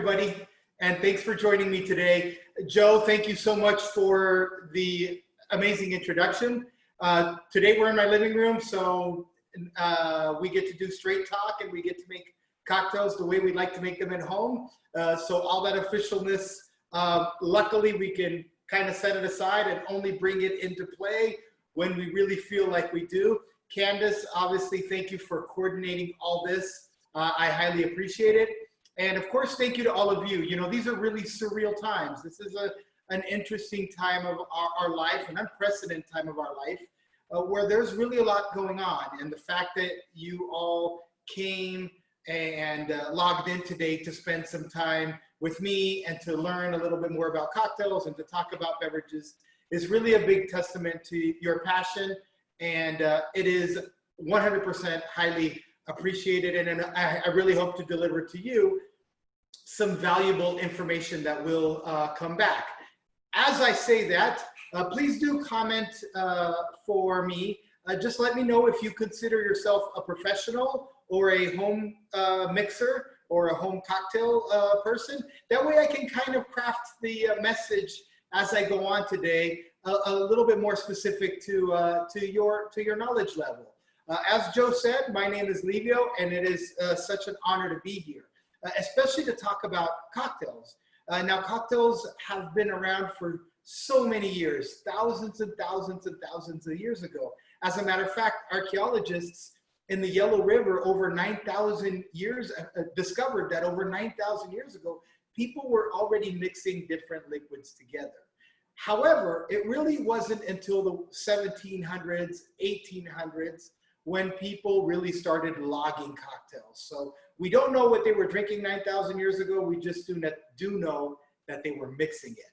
Everybody, and thanks for joining me today. Joe, thank you so much for the amazing introduction. Today we're in my living room, so we get to do straight talk and we get to make cocktails the way we like to make them at home. So all that officialness, luckily we can kind of set it aside and only bring it into play when we really feel like we do. Candace, obviously, thank you for coordinating all this. I highly appreciate it. And of course, thank you to all of you. You know, these are really surreal times. This is an interesting time of our life, an unprecedented time of our life, where there's really a lot going on. And the fact that you all came and logged in today to spend some time with me and to learn a little bit more about cocktails and to talk about beverages is really a big testament to your passion. And it is 100% highly appreciated. And I really hope to deliver to you some valuable information that will come back. As I say that, please do comment for me. Just let me know if you consider yourself a professional or a home mixer or a home cocktail person. That way I can kind of craft the message as I go on today a little bit more specific to your knowledge level. As Joe said, my name is Livio, and it is such an honor to be here, especially to talk about cocktails. Now, cocktails have been around for so many years, thousands and thousands and thousands of years ago. As a matter of fact, archaeologists in the Yellow River over 9,000 years discovered that over 9,000 years ago, people were already mixing different liquids together. However, it really wasn't until the 1700s, 1800s, when people really started logging cocktails. So we don't know what they were drinking 9,000 years ago. We just do know that they were mixing it.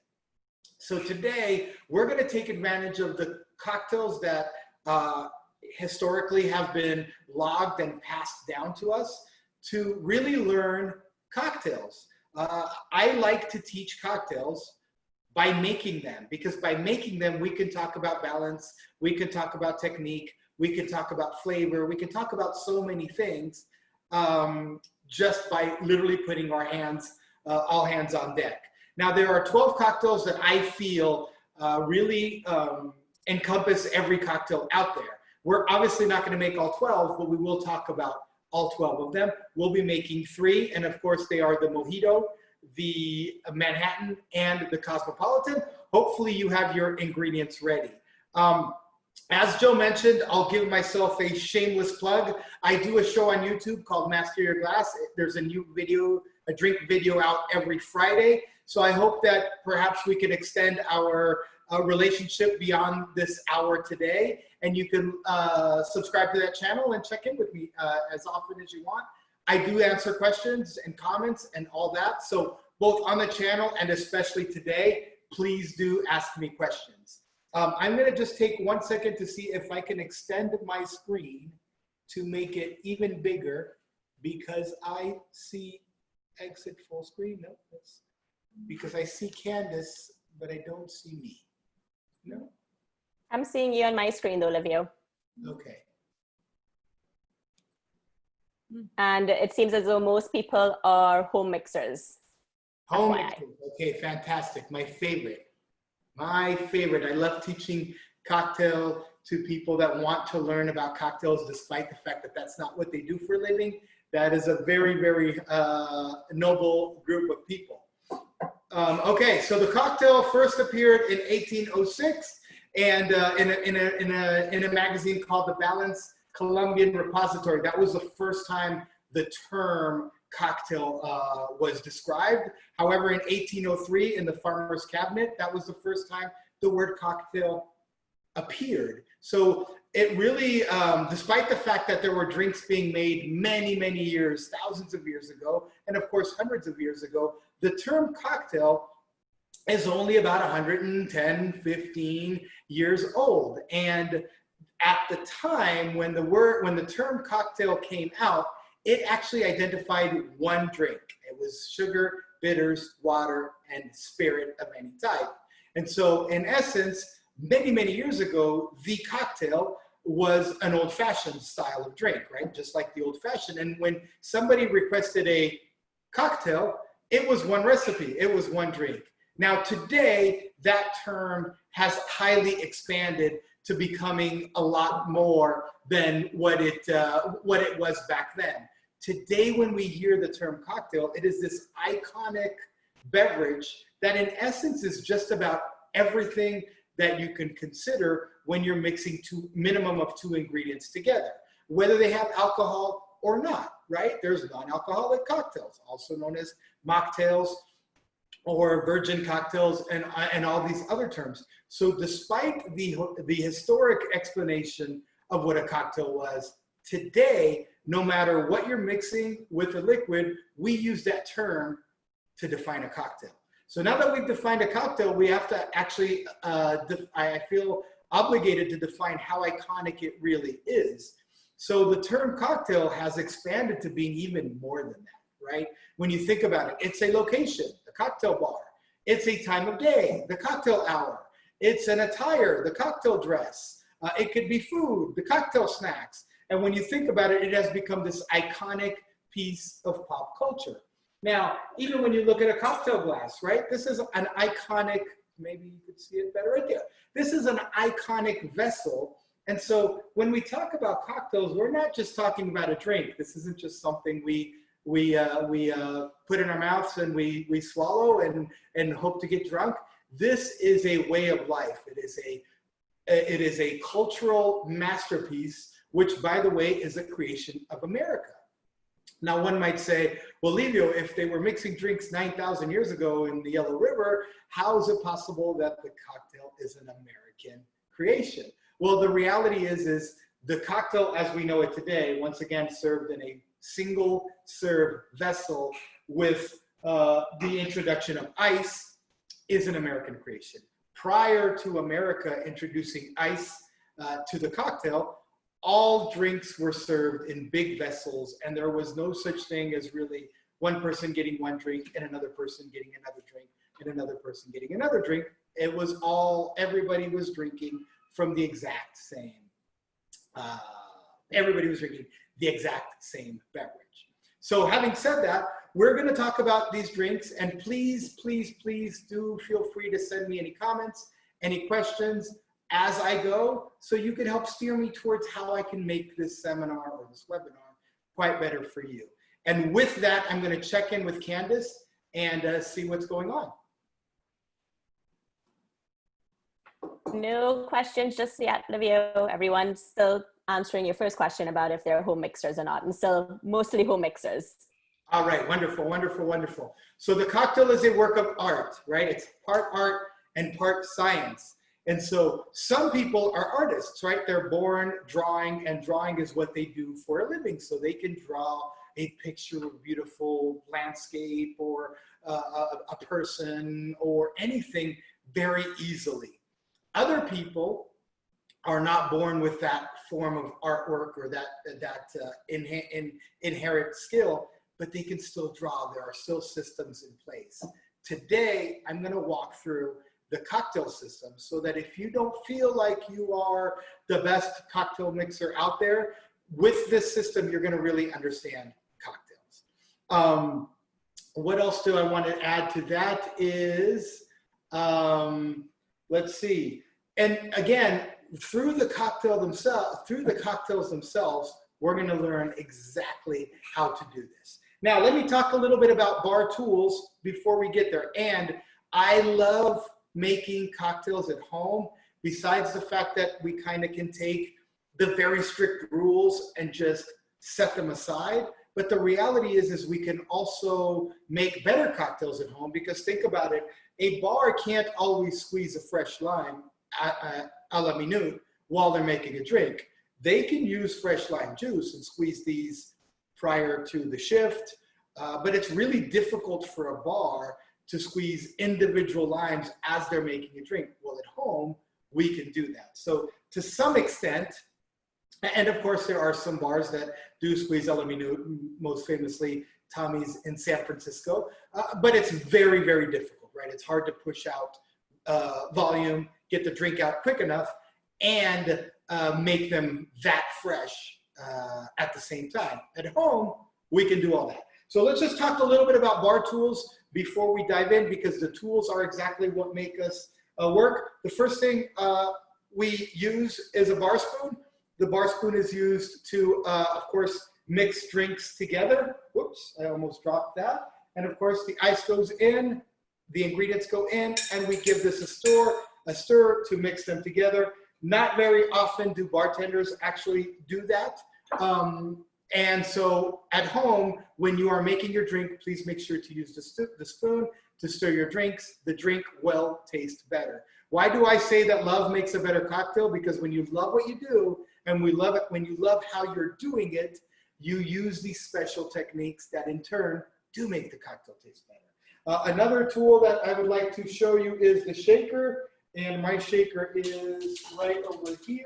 So today, we're going to take advantage of the cocktails that historically have been logged and passed down to us to really learn cocktails. I like to teach cocktails by making them, because by making them, we can talk about balance, we can talk about technique, we can talk about flavor, we can talk about so many things just by literally putting our hands, all hands on deck. Now, there are 12 cocktails that I feel really encompass every cocktail out there. We're obviously not going to make all 12, but we will talk about all 12 of them. We'll be making 3, and of course they are the Mojito, the Manhattan, and the Cosmopolitan. Hopefully you have your ingredients ready. As Joe mentioned, I'll give myself a shameless plug. I do a show on YouTube called Master Your Glass. There's a new video, a drink video out every Friday. So I hope that perhaps we can extend our relationship beyond this hour today. And you can subscribe to that channel and check in with me as often as you want. I do answer questions and comments and all that. So both on the channel and especially today, please do ask me questions. I'm going to just take 1 second to see if I can extend my screen to make it even bigger, because I see exit full screen. No, that's because I see Candace, but I don't see me. No? I'm seeing you on my screen though, Livio. Okay. And it seems as though most people are home mixers. Home FYI. mixers. Okay, fantastic. My favorite. My favorite. I love teaching cocktail to people that want to learn about cocktails, despite the fact that that's not what they do for a living. That is a very, very noble group of people. Okay, so the cocktail first appeared in 1806 and in a magazine called The Balance Colombian Repository. That was the first time the term cocktail was described. However, in 1803 in the Farmer's Cabinet, that was the first time the word cocktail appeared. So it really, despite the fact that there were drinks being made many, many years, thousands of years ago, and of course hundreds of years ago, the term cocktail is only about 110, 15 years old. And at the time when the term cocktail came out, it actually identified one drink. It was sugar, bitters, water, and spirit of any type. And so in essence, many, many years ago, the cocktail was an old-fashioned style of drink, right? Just like the old-fashioned. And when somebody requested a cocktail, it was one recipe, it was one drink. Now today, that term has highly expanded to becoming a lot more than what it was back then. Today, when we hear the term cocktail, it is this iconic beverage that in essence is just about everything that you can consider when you're mixing minimum of 2 ingredients together, whether they have alcohol or not, right? There's non-alcoholic cocktails, also known as mocktails or virgin cocktails and all these other terms. So despite the historic explanation of what a cocktail was, today, no matter what you're mixing with a liquid, we use that term to define a cocktail. So now that we've defined a cocktail, we have to actually, I feel obligated to define how iconic it really is. So the term cocktail has expanded to being even more than that, right? When you think about it, it's a location, the cocktail bar. It's a time of day, the cocktail hour. It's an attire, the cocktail dress. It could be food, the cocktail snacks. And when you think about it, it has become this iconic piece of pop culture. Now, even when you look at a cocktail glass, right? This is an iconic, maybe you could see it better right there. This is an iconic vessel. And so when we talk about cocktails, we're not just talking about a drink. This isn't just something we put in our mouths and we swallow and hope to get drunk. This is a way of life. It is a cultural masterpiece, which, by the way, is a creation of America. Now, one might say, well, Livio, if they were mixing drinks 9,000 years ago in the Yellow River, how is it possible that the cocktail is an American creation? Well, the reality is the cocktail as we know it today, once again, served in a single serve vessel with the introduction of ice, is an American creation. Prior to America introducing ice to the cocktail, all drinks were served in big vessels, and there was no such thing as really one person getting one drink and another person getting another drink and another person getting another drink. It was everybody was drinking from the exact same, beverage. So having said that, we're gonna talk about these drinks, and please, please, please do feel free to send me any comments, any questions as I go, so you can help steer me towards how I can make this seminar or this webinar quite better for you. And with that, I'm gonna check in with Candace and see what's going on. No questions just yet, Livio. Everyone's still answering your first question about if they're home mixers or not, and still mostly home mixers. All right, wonderful, wonderful, wonderful. So the cocktail is a work of art, right? It's part art and part science. And so some people are artists, right? They're born drawing, and drawing is what they do for a living. So they can draw a picture of a beautiful landscape or a person or anything very easily. Other people are not born with that form of artwork or that inherent skill, but they can still draw. There are still systems in place. Today, I'm gonna walk through the cocktail system so that if you don't feel like you are the best cocktail mixer out there, with this system, you're gonna really understand cocktails. What else do I want to add to that is, let's see. And again, through the cocktails themselves, we're going to learn exactly how to do this. Now, let me talk a little bit about bar tools before we get there. And I love making cocktails at home, besides the fact that we kind of can take the very strict rules and just set them aside. But the reality is we can also make better cocktails at home, because think about it, a bar can't always squeeze a fresh lime a la minute while they're making a drink. They can use fresh lime juice and squeeze these prior to the shift, but it's really difficult for a bar to squeeze individual limes as they're making a drink. Well, at home, we can do that. So to some extent, and of course there are some bars that do squeeze a la minute, most famously Tommy's in San Francisco, but it's very, very difficult, right? It's hard to push out volume, get the drink out quick enough, and make them that fresh at the same time. At home, we can do all that. So let's just talk a little bit about bar tools. before we dive in, because the tools are exactly what make us work. The first thing we use is a bar spoon. The bar spoon is used to, of course, mix drinks together. Whoops, I almost dropped that. And of course, the ice goes in, the ingredients go in, and we give this a stir to mix them together. Not very often do bartenders actually do that. And so at home, when you are making your drink, please make sure to use the spoon to stir your drinks. The drink will taste better. Why do I say that love makes a better cocktail? Because when you love what you do, and when you love how you're doing it, you use these special techniques that in turn do make the cocktail taste better. Another tool that I would like to show you is the shaker, and my shaker is right over here.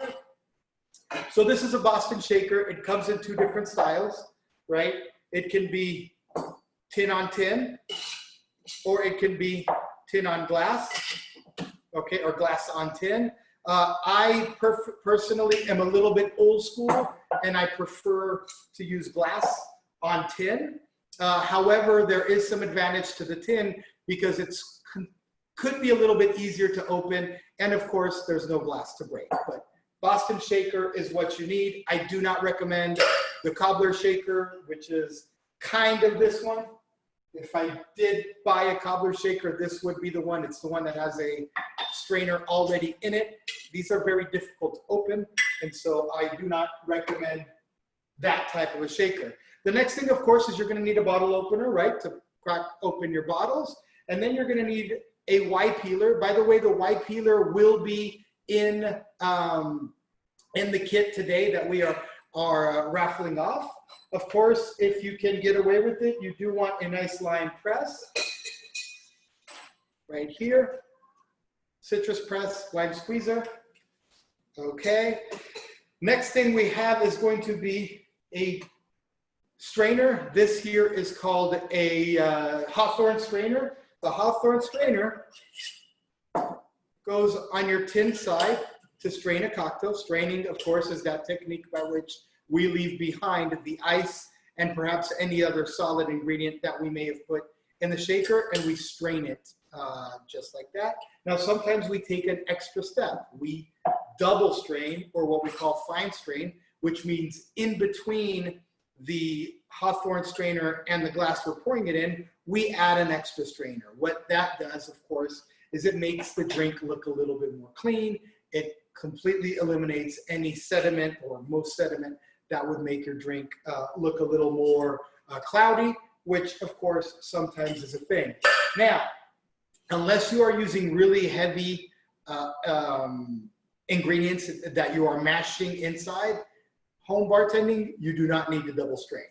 So this is a Boston shaker. It comes in two different styles, right? It can be tin on tin, or it can be tin on glass, okay, or glass on tin. I personally am a little bit old school, and I prefer to use glass on tin. However, there is some advantage to the tin because it's could be a little bit easier to open, and of course, there's no glass to break. But Boston shaker is what you need. I do not recommend the cobbler shaker, which is kind of this one. If I did buy a cobbler shaker, this would be the one. It's the one that has a strainer already in it. These are very difficult to open, and so I do not recommend that type of a shaker. The next thing, of course, is you're going to need a bottle opener, right, to crack open your bottles. And then you're going to need a Y peeler. By the way, the Y peeler will be in the kit today that we are raffling off. Of course, if you can get away with it, you do want a nice lime press right here. Citrus press, lime squeezer. Okay. Next thing we have is going to be a strainer. This here is called a Hawthorne strainer. The Hawthorne strainer goes on your tin side to strain a cocktail. Straining, of course, is that technique by which we leave behind the ice and perhaps any other solid ingredient that we may have put in the shaker, and we strain it just like that. Now, sometimes we take an extra step. We double strain, or what we call fine strain, which means in between the Hawthorne strainer and the glass we're pouring it in, we add an extra strainer. What that does, of course, is it makes the drink look a little bit more clean. It completely eliminates any sediment or most sediment that would make your drink look a little more cloudy, which of course sometimes is a thing. Now, unless you are using really heavy ingredients that you are mashing inside, home bartending, you do not need to double strain.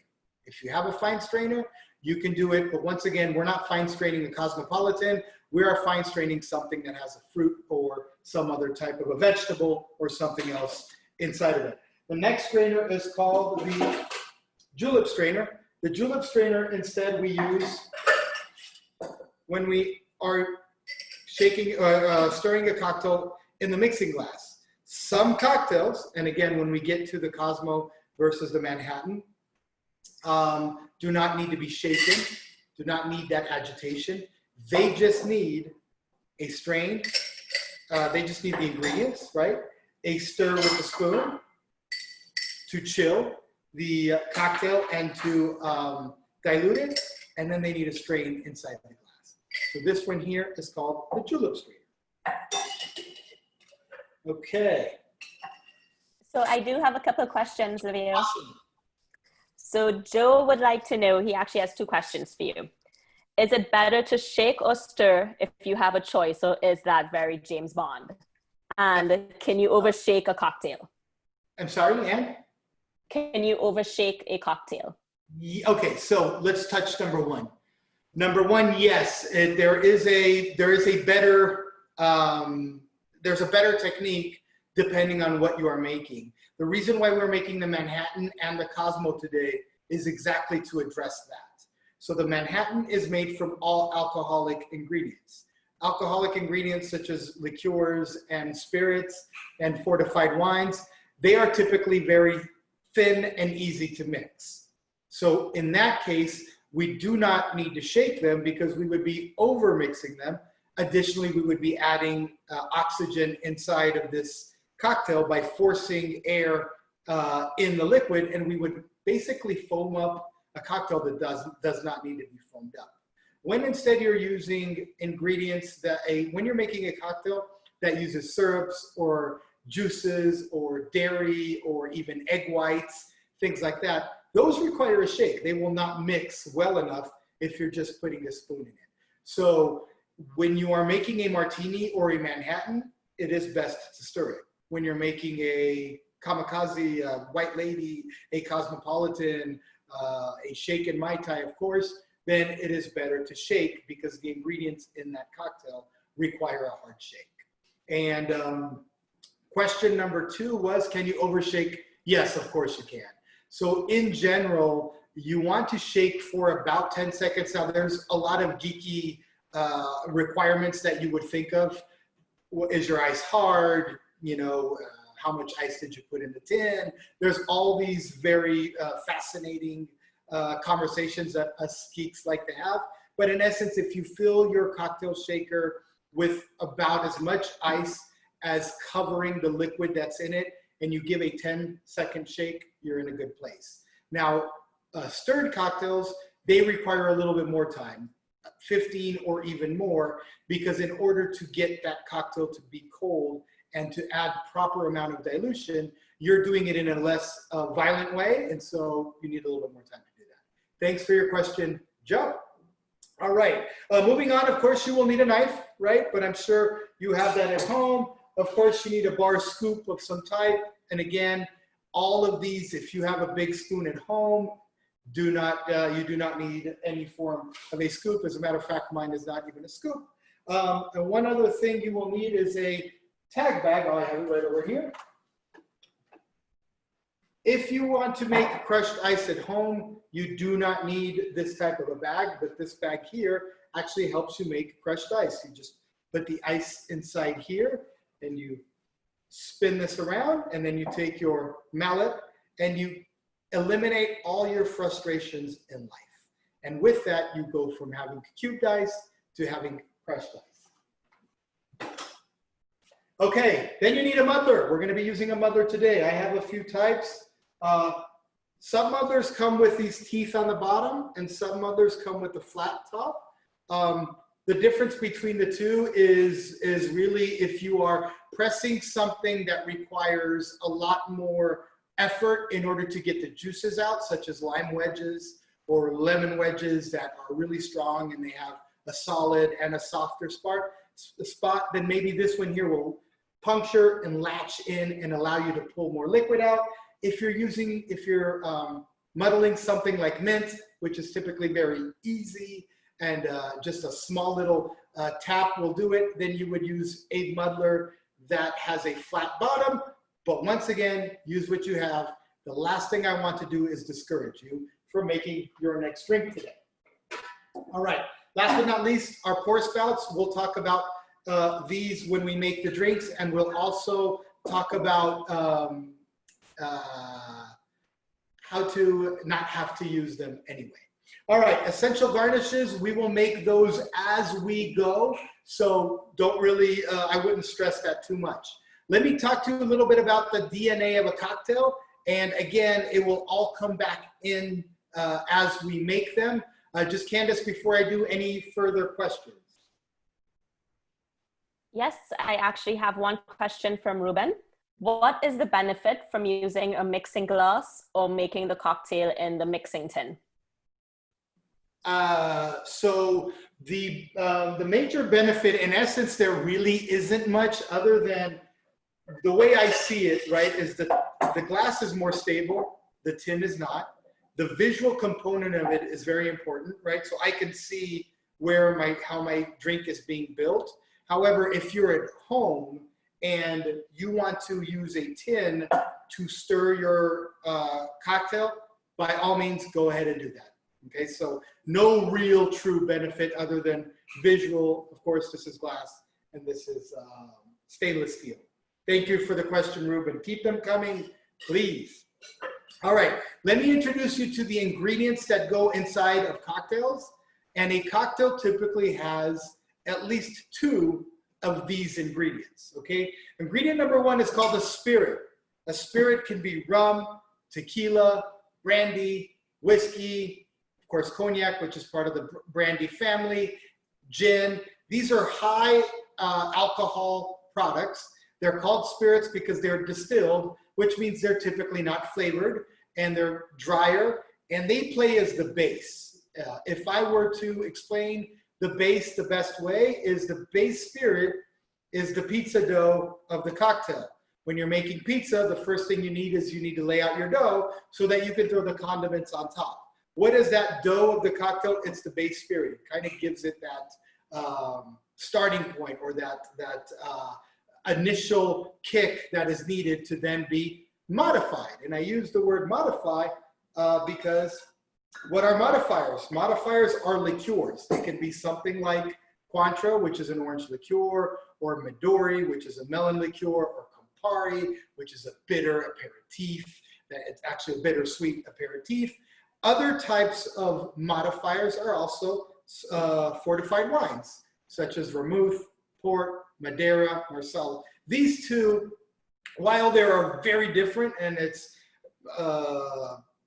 If you have a fine strainer, you can do it, but once again, we're not fine straining a Cosmopolitan. We are fine straining something that has a fruit or some other type of a vegetable or something else inside of it. The next strainer is called the julep strainer. The julep strainer, instead, we use when we are shaking, stirring a cocktail in the mixing glass. Some cocktails, and again, when we get to the Cosmo versus the Manhattan, do not need to be shaken, do not need that agitation. They just need a strain. They just need the ingredients, right? A stir with a spoon to chill the cocktail and to dilute it, and then they need a strain inside the glass. So this one here is called the julep strainer. Okay. So I do have a couple of questions, Livio. Awesome. So Joe would like to know, he actually has two questions for you. Is it better to shake or stir if you have a choice, or is that very James Bond? And can you overshake a cocktail? I'm sorry, Anne? Can you overshake a cocktail? Okay, so let's touch number one. Number one, yes, there's a better technique depending on what you are making. The reason why we're making the Manhattan and the Cosmo today is exactly to address that. So the Manhattan is made from all alcoholic ingredients. Alcoholic ingredients such as liqueurs and spirits and fortified wines, they are typically very thin and easy to mix. So in that case, We do not need to shake them because we would be over mixing them. Additionally, we would be adding oxygen inside of this cocktail by forcing air in the liquid, and we would basically foam up a cocktail that does not need to be foamed up. When instead you're using ingredients that when you're making a cocktail that uses syrups or juices or dairy or even egg whites, things like that, those require a shake. They will not mix well enough if you're just putting a spoon in it. So when you are making a martini or a Manhattan, it is best to stir it. When you're making a kamikaze, a white lady, a Cosmopolitan, a shaken Mai Tai, of course, then it is better to shake because the ingredients in that cocktail require a hard shake. And question number 2 was, can you overshake? Yes, of course you can. So in general, you want to shake for about 10 seconds. Now there's a lot of geeky requirements that you would think of. Is your ice hard? You know, how much ice did you put in the tin? There's all these very fascinating conversations that us geeks like to have. But in essence, if you fill your cocktail shaker with about as much ice as covering the liquid that's in it, and you give a 10-second shake, you're in a good place. Now, stirred cocktails, they require a little bit more time, 15 or even more, because in order to get that cocktail to be cold and to add proper amount of dilution, you're doing it in a less violent way, and so you need a little bit more time to do that. Thanks for your question, Joe. All right, moving on, of course, you will need a knife, right? But I'm sure you have that at home. Of course, you need a bar scoop of some type. And again, all of these, if you have a big spoon at home, you do not need any form of a scoop. As a matter of fact, mine is not even a scoop. And one other thing you will need is a tag bag. I have it right over here. If you want to make crushed ice at home, you do not need this type of a bag, but this bag here actually helps you make crushed ice. You just put the ice inside here and you spin this around, and then you take your mallet and you eliminate all your frustrations in life. And with that, you go from having cubed ice to having crushed ice. Okay, then you need a muddler. We're gonna be using a muddler today. I have a few types. Some muddlers come with these teeth on the bottom, and some muddlers come with the flat top. The difference between the two is really if you are pressing something that requires a lot more effort in order to get the juices out, such as lime wedges or lemon wedges that are really strong and they have a solid and a softer spot, then maybe this one here will puncture and latch in and allow you to pull more liquid out. If you're muddling something like mint, which is typically very easy and just a small little tap will do it, then you would use a muddler that has a flat bottom. But once again, use what you have. The last thing I want to do is discourage you from making your next drink today. All right, last but not least, our pour spouts. We'll talk about these when we make the drinks, and we'll also talk about how to not have to use them anyway. All right, essential garnishes, we will make those as we go. So don't really, I wouldn't stress that too much. Let me talk to you a little bit about the DNA of a cocktail. And again, it will all come back in as we make them. Just Candace, before I do, any further questions? Yes, I actually have one question from Ruben. What is the benefit from using a mixing glass or making the cocktail in the mixing tin? So the major benefit, in essence, there really isn't much other than the way I see it, right, is that the glass is more stable, the tin is not. The visual component of it is very important, right? So I can see how my drink is being built. However, if you're at home and you want to use a tin to stir your cocktail, by all means, go ahead and do that. Okay, so no real true benefit other than visual. Of course, this is glass and this is stainless steel. Thank you for the question, Ruben. Keep them coming, please. All right, let me introduce you to the ingredients that go inside of cocktails. And a cocktail typically has at least 2 of these ingredients, okay? Ingredient number 1 is called a spirit. A spirit can be rum, tequila, brandy, whiskey, of course, cognac, which is part of the brandy family, gin. These are high alcohol products. They're called spirits because they're distilled, which means they're typically not flavored, and they're drier, and they play as the base. If I were to explain the base the best way, is the base spirit is the pizza dough of the cocktail. When you're making pizza, the first thing you need is you need to lay out your dough so that you can throw the condiments on top. What is that dough of the cocktail? It's the base spirit. It kind of gives it that starting point, or that initial kick that is needed to then be modified. And I use the word modify because what are modifiers? Modifiers are liqueurs. They can be something like Cointreau, which is an orange liqueur, or Midori, which is a melon liqueur, or Campari, which is a bitter aperitif. It's actually a bittersweet aperitif. Other types of modifiers are also fortified wines, such as Vermouth, Port, Madeira, Marsala. These 2, while they are very different, and it's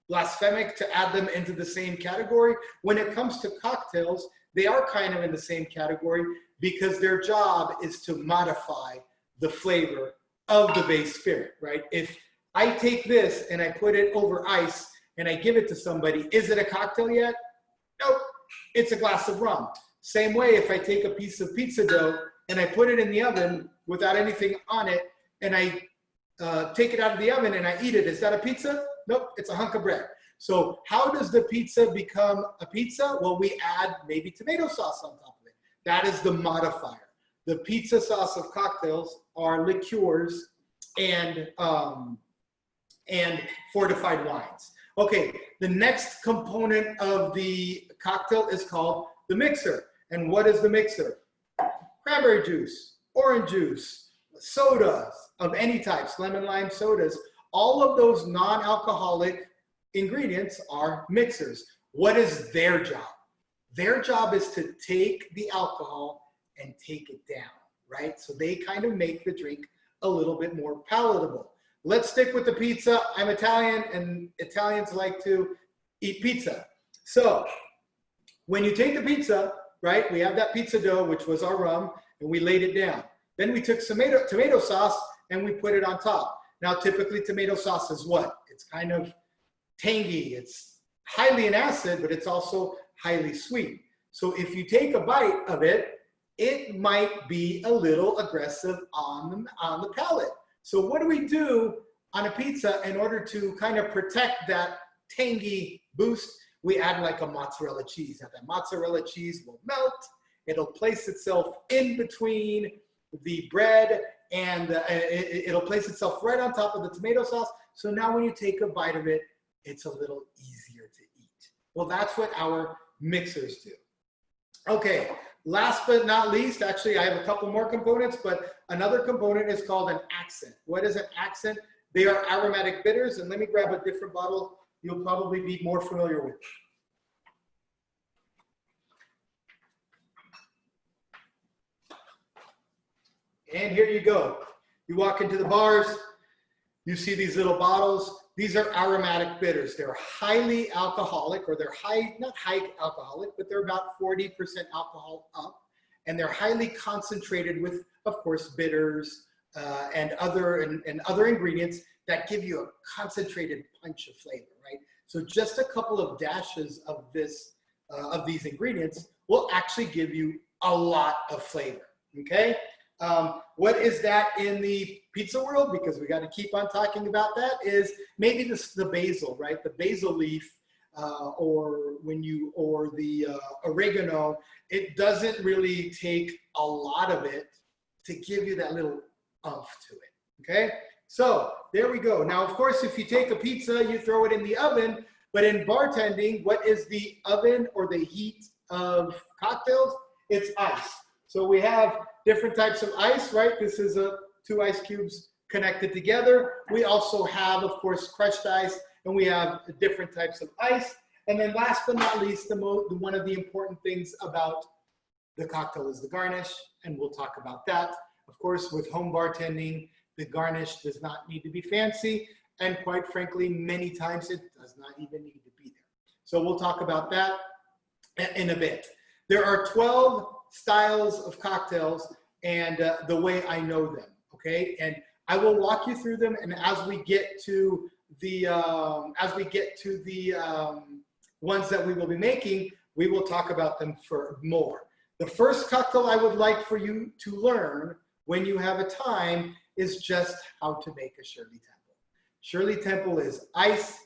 blasphemic to add them into the same category, when it comes to cocktails, they are kind of in the same category because their job is to modify the flavor of the base spirit, right? If I take this and I put it over ice and I give it to somebody, is it a cocktail yet? Nope, it's a glass of rum. Same way, if I take a piece of pizza dough and I put it in the oven without anything on it, and I take it out of the oven and I eat it, is that a pizza? Nope, it's a hunk of bread. So how does the pizza become a pizza? Well, we add maybe tomato sauce on top of it. That is the modifier. The pizza sauce of cocktails are liqueurs and fortified wines. Okay, the next component of the cocktail is called the mixer. And what is the mixer? Cranberry juice, orange juice, sodas of any types, lemon lime sodas. All of those non-alcoholic ingredients are mixers. What is their job? Their job is to take the alcohol and take it down, right? So they kind of make the drink a little bit more palatable. Let's stick with the pizza. I'm Italian, and Italians like to eat pizza. So when you take the pizza, right, we have that pizza dough, which was our rum, and we laid it down. Then we took tomato sauce and we put it on top. Now, typically tomato sauce is what? It's kind of tangy. It's highly in acid, but it's also highly sweet. So if you take a bite of it, it might be a little aggressive on the palate. So what do we do on a pizza in order to kind of protect that tangy boost? We add like a mozzarella cheese. Now that mozzarella cheese will melt. It'll place itself in between the bread, and it'll place itself right on top of the tomato sauce. So now when you take a bite of it, it's a little easier to eat. Well, that's what our mixers do. Okay, last but not least, actually I have a couple more components, but another component is called an accent. What is an accent? They are aromatic bitters, and let me grab a different bottle you'll probably be more familiar with. And here you go. You walk into the bars, you see these little bottles. These are aromatic bitters. They're highly alcoholic, or they're not high alcoholic, but they're about 40% alcohol up. And they're highly concentrated with, of course, bitters and other ingredients that give you a concentrated punch of flavor, right? So just a couple of dashes of these ingredients will actually give you a lot of flavor, okay? What is that in the pizza world? Because we got to keep on talking about that, is maybe the basil, right? The basil leaf, or the oregano. It doesn't really take a lot of it to give you that little oomph to it, okay? So there we go. Now, of course, if you take a pizza, you throw it in the oven, but in bartending, what is the oven or the heat of cocktails? It's ice. So we have different types of ice, right? This is 2 ice cubes connected together. We also have, of course, crushed ice and we have different types of ice. And then last but not least, one of the important things about the cocktail is the garnish, and we'll talk about that. Of course, with home bartending, the garnish does not need to be fancy, and quite frankly, many times it does not even need to be there. So we'll talk about that in a bit. There are 12 styles of cocktails, and the way I know them, okay? And I will walk you through them, and as we get to the ones that we will be making, we will talk about them for more. The first cocktail I would like for you to learn when you have a time is just how to make a Shirley Temple. Shirley Temple is ice,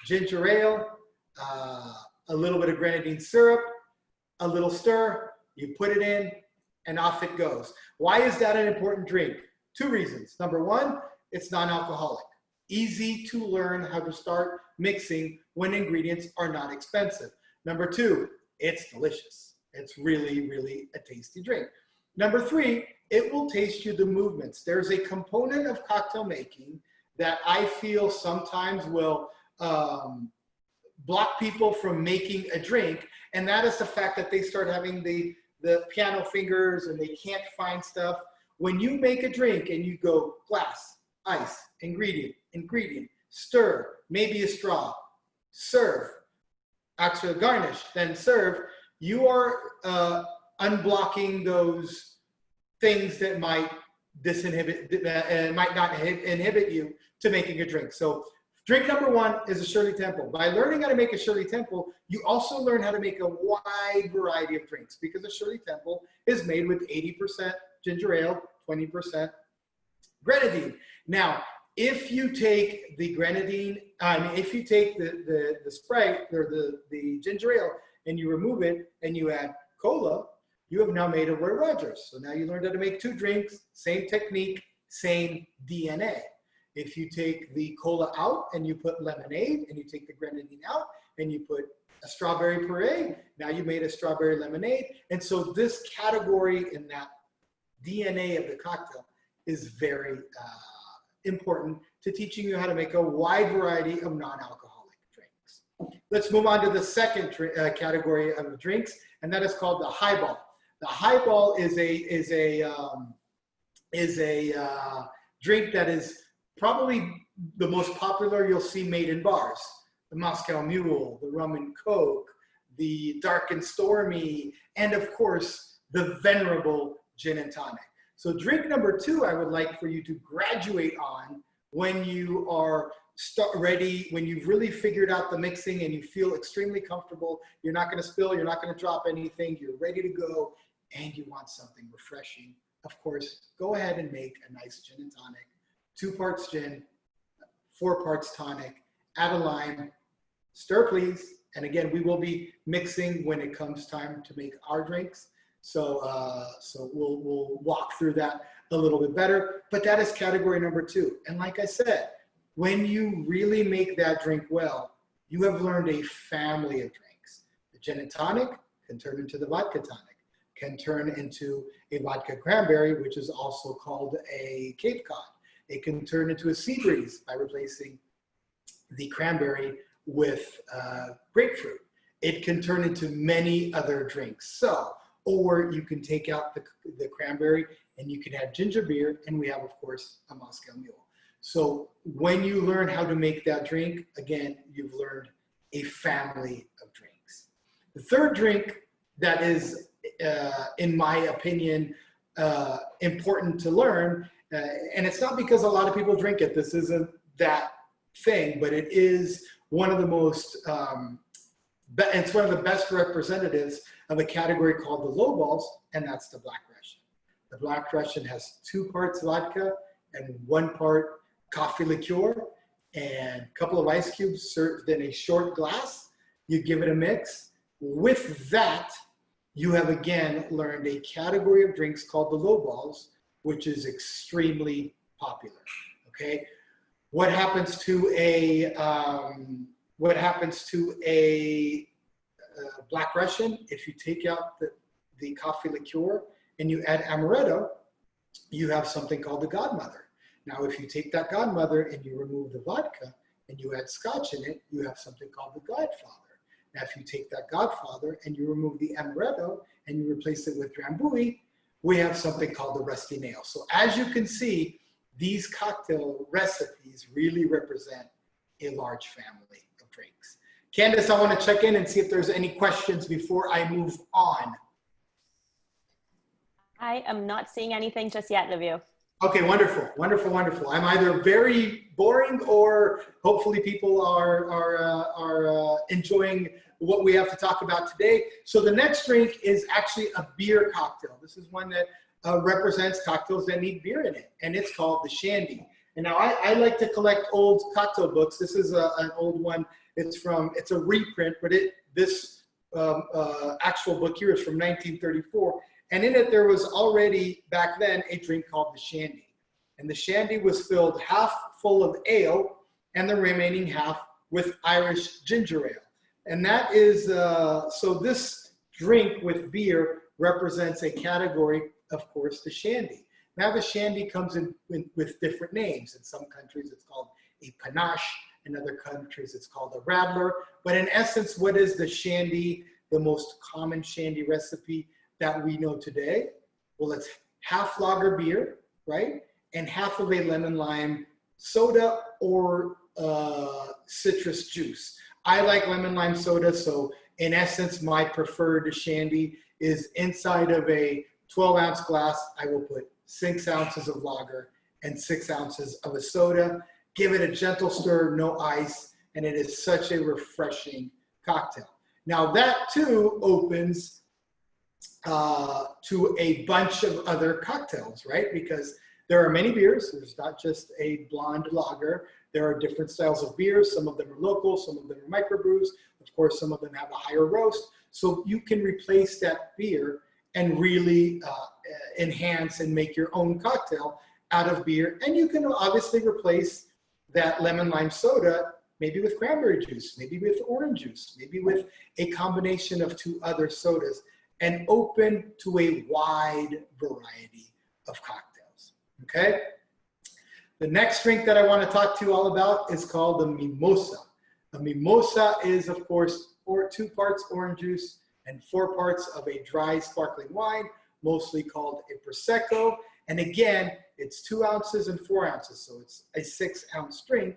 ginger ale, a little bit of grenadine syrup, a little stir, you put it in, and off it goes. Why is that an important drink? 2 reasons. Number 1, it's non-alcoholic. Easy to learn how to start mixing when ingredients are not expensive. Number 2, it's delicious. It's really, really a tasty drink. Number 3, it will taste you the movements. There's a component of cocktail making that I feel sometimes will block people from making a drink, and that is the fact that they start having the piano fingers and they can't find stuff. When you make a drink and you go glass, ice, ingredient, stir, maybe a straw, serve, actually garnish, then serve, you are unblocking those things that might might not inhibit you to making a drink. So drink number 1 is a Shirley Temple. By learning how to make a Shirley Temple, you also learn how to make a wide variety of drinks, because a Shirley Temple is made with 80% ginger ale, 20% grenadine. Now, if you take the grenadine, if you take the Sprite or the ginger ale and you remove it and you add cola, you have now made a Roy Rogers. So now you learned how to make 2 drinks, same technique, same DNA. If you take the cola out and you put lemonade, and you take the grenadine out and you put a strawberry puree, now you made a strawberry lemonade. And so this category in that DNA of the cocktail is very important to teaching you how to make a wide variety of non-alcoholic drinks. Let's move on to the second category of drinks, and that is called the highball. The highball is a drink that is probably the most popular you'll see made in bars. The Moscow Mule, the Rum and Coke, the Dark and Stormy, and of course, the venerable gin and tonic. So drink number 2, I would like for you to graduate on when you are ready, when you've really figured out the mixing and you feel extremely comfortable. You're not gonna spill, you're not gonna drop anything, you're ready to go, and you want something refreshing. Of course, go ahead and make a nice gin and tonic. 2 parts gin, 4 parts tonic, add a lime, stir please. And again, we will be mixing when it comes time to make our drinks. So we'll walk through that a little bit better, but that is category number 2. And like I said, when you really make that drink well, you have learned a family of drinks. The gin and tonic can turn into the vodka tonic, can turn into a vodka cranberry, which is also called a Cape Cod. It can turn into a sea breeze by replacing the cranberry with grapefruit. It can turn into many other drinks. Or you can take out the cranberry and you can add ginger beer, and we have, of course, a Moscow Mule. So when you learn how to make that drink, again, you've learned a family of drinks. The third drink that is, in my opinion, important to learn, and it's not because a lot of people drink it, this isn't that thing, but it is one of the most, it's one of the best representatives of a category called the lowballs, and that's the Black Russian. The Black Russian has 2 parts vodka and 1 part coffee liqueur and a couple of ice cubes served in a short glass. You give it a mix. With that, you have again learned a category of drinks called the lowballs, which is extremely popular. Okay, what happens to a Black Russian? If you take out the coffee liqueur and you add amaretto, you have something called the Godmother. Now, if you take that Godmother and you remove the vodka and you add Scotch in it, you have something called the Godfather. Now, if you take that Godfather and you remove the Amaretto and you replace it with Drambuie, we have something called the Rusty Nail. So as you can see, these cocktail recipes really represent a large family of drinks. Candace, I want to check in and see if there's any questions before I move on. I am not seeing anything just yet, Livio. Okay, wonderful, wonderful, wonderful. I'm either very boring or hopefully people are enjoying what we have to talk about today. So the next drink is actually a beer cocktail. This is one that represents cocktails that need beer in it, and it's called the Shandy. And now I like to collect old cocktail books. This is an old one. It's a reprint, but this actual book here is from 1934. And in it, there was already, back then, a drink called the Shandy. And the Shandy was filled half full of ale and the remaining half with Irish ginger ale. And that is, so this drink with beer represents a category, of course, the Shandy. Now the Shandy comes in with different names. In some countries, it's called a panache. In other countries, it's called a radler. But in essence, what is the Shandy, the most common Shandy recipe that we know today? Well, it's half lager beer, right? And half of a lemon lime soda or citrus juice. I like lemon lime soda, so in essence, my preferred Shandy is inside of a 12-ounce glass. I will put 6 ounces of lager and 6 ounces of a soda. Give it a gentle stir, no ice, and it is such a refreshing cocktail. Now that too opens to a bunch of other cocktails, right? Because there are many beers. There's not just a blonde lager. There are different styles of beers. Some of them are local, some of them are microbrews. Of course, some of them have a higher roast. So you can replace that beer and really enhance and make your own cocktail out of beer. And you can obviously replace that lemon lime soda maybe with cranberry juice, maybe with orange juice, maybe with a combination of 2 other sodas, and open to a wide variety of cocktails, okay? The next drink that I want to talk to you all about is called the mimosa. A mimosa is, of course, 2 parts orange juice and 4 parts of a dry sparkling wine, mostly called a Prosecco. And again, it's 2 ounces and 4 ounces, so it's a 6-ounce drink.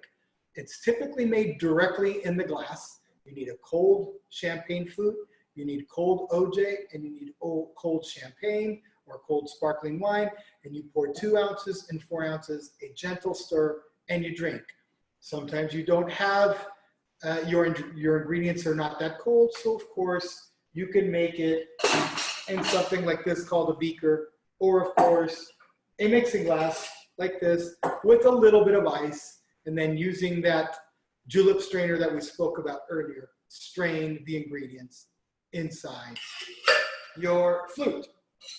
It's typically made directly in the glass. You need a cold champagne flute, you need cold OJ, and you need cold champagne or cold sparkling wine, and you pour 2 ounces and 4 ounces, a gentle stir, and you drink. Sometimes you don't have, your ingredients are not that cold, so of course, you can make it in something like this called a beaker, or of course, a mixing glass like this with a little bit of ice, and then using that julep strainer that we spoke about earlier, strain the ingredients inside your flute.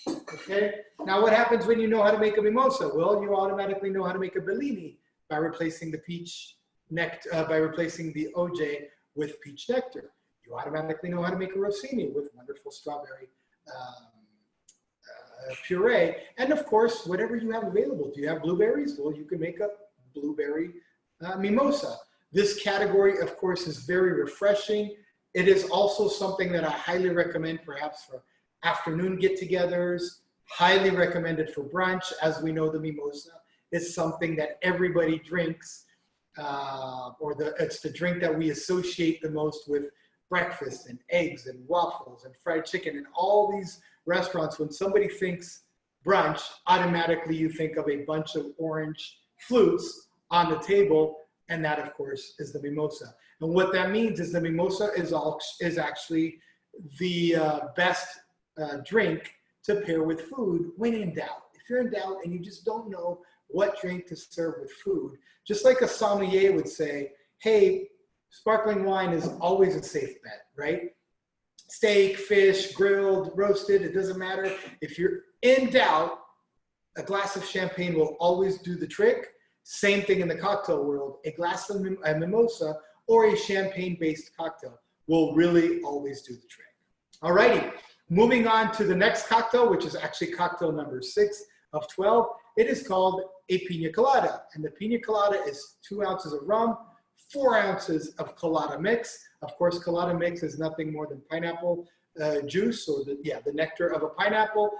Okay, now what happens when you know how to make a mimosa? Well, you automatically know how to make a Bellini by replacing the peach nectar, by replacing the OJ with peach nectar. You automatically know how to make a Rossini with wonderful strawberry puree. And of course, whatever you have available. Do you have blueberries? Well, you can make a blueberry mimosa. This category, of course, is very refreshing. It is also something that I highly recommend perhaps for afternoon get-togethers, highly recommended for brunch. As we know, the mimosa is something that everybody drinks, it's the drink that we associate the most with breakfast and eggs and waffles and fried chicken and all these restaurants. When somebody thinks brunch, automatically you think of a bunch of orange flutes on the table, and that, of course, is the mimosa. And what that means is the mimosa is actually the best drink to pair with food when in doubt. If you're in doubt and you just don't know what drink to serve with food, just like a sommelier would say, hey, sparkling wine is always a safe bet, right? Steak, fish, grilled, roasted, it doesn't matter. If you're in doubt, a glass of champagne will always do the trick. Same thing in the cocktail world. A glass of a mimosa or a champagne-based cocktail will really always do the trick. All righty, moving on to the next cocktail, which is actually cocktail number 6 of 12. It is called a pina colada, and the pina colada is 2 ounces of rum, 4 ounces of colada mix. Of course, colada mix is nothing more than pineapple juice, or the nectar of a pineapple,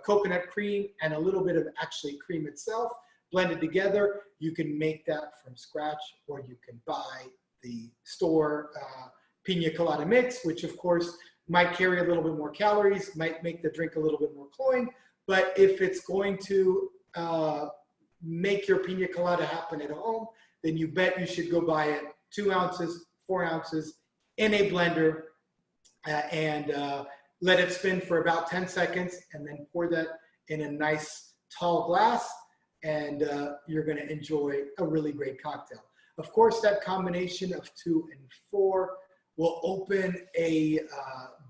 coconut cream, and a little bit of actually cream itself blended together. You can make that from scratch, or you can buy the store pina colada mix, which of course might carry a little bit more calories, might make the drink a little bit more cloying. But if it's going to make your pina colada happen at home, then you bet you should go buy it 2 ounces, 4 ounces in a blender, and let it spin for about 10 seconds, and then pour that in a nice tall glass, and you're going to enjoy a really great cocktail. Of course, that combination of 2 and 4 will open a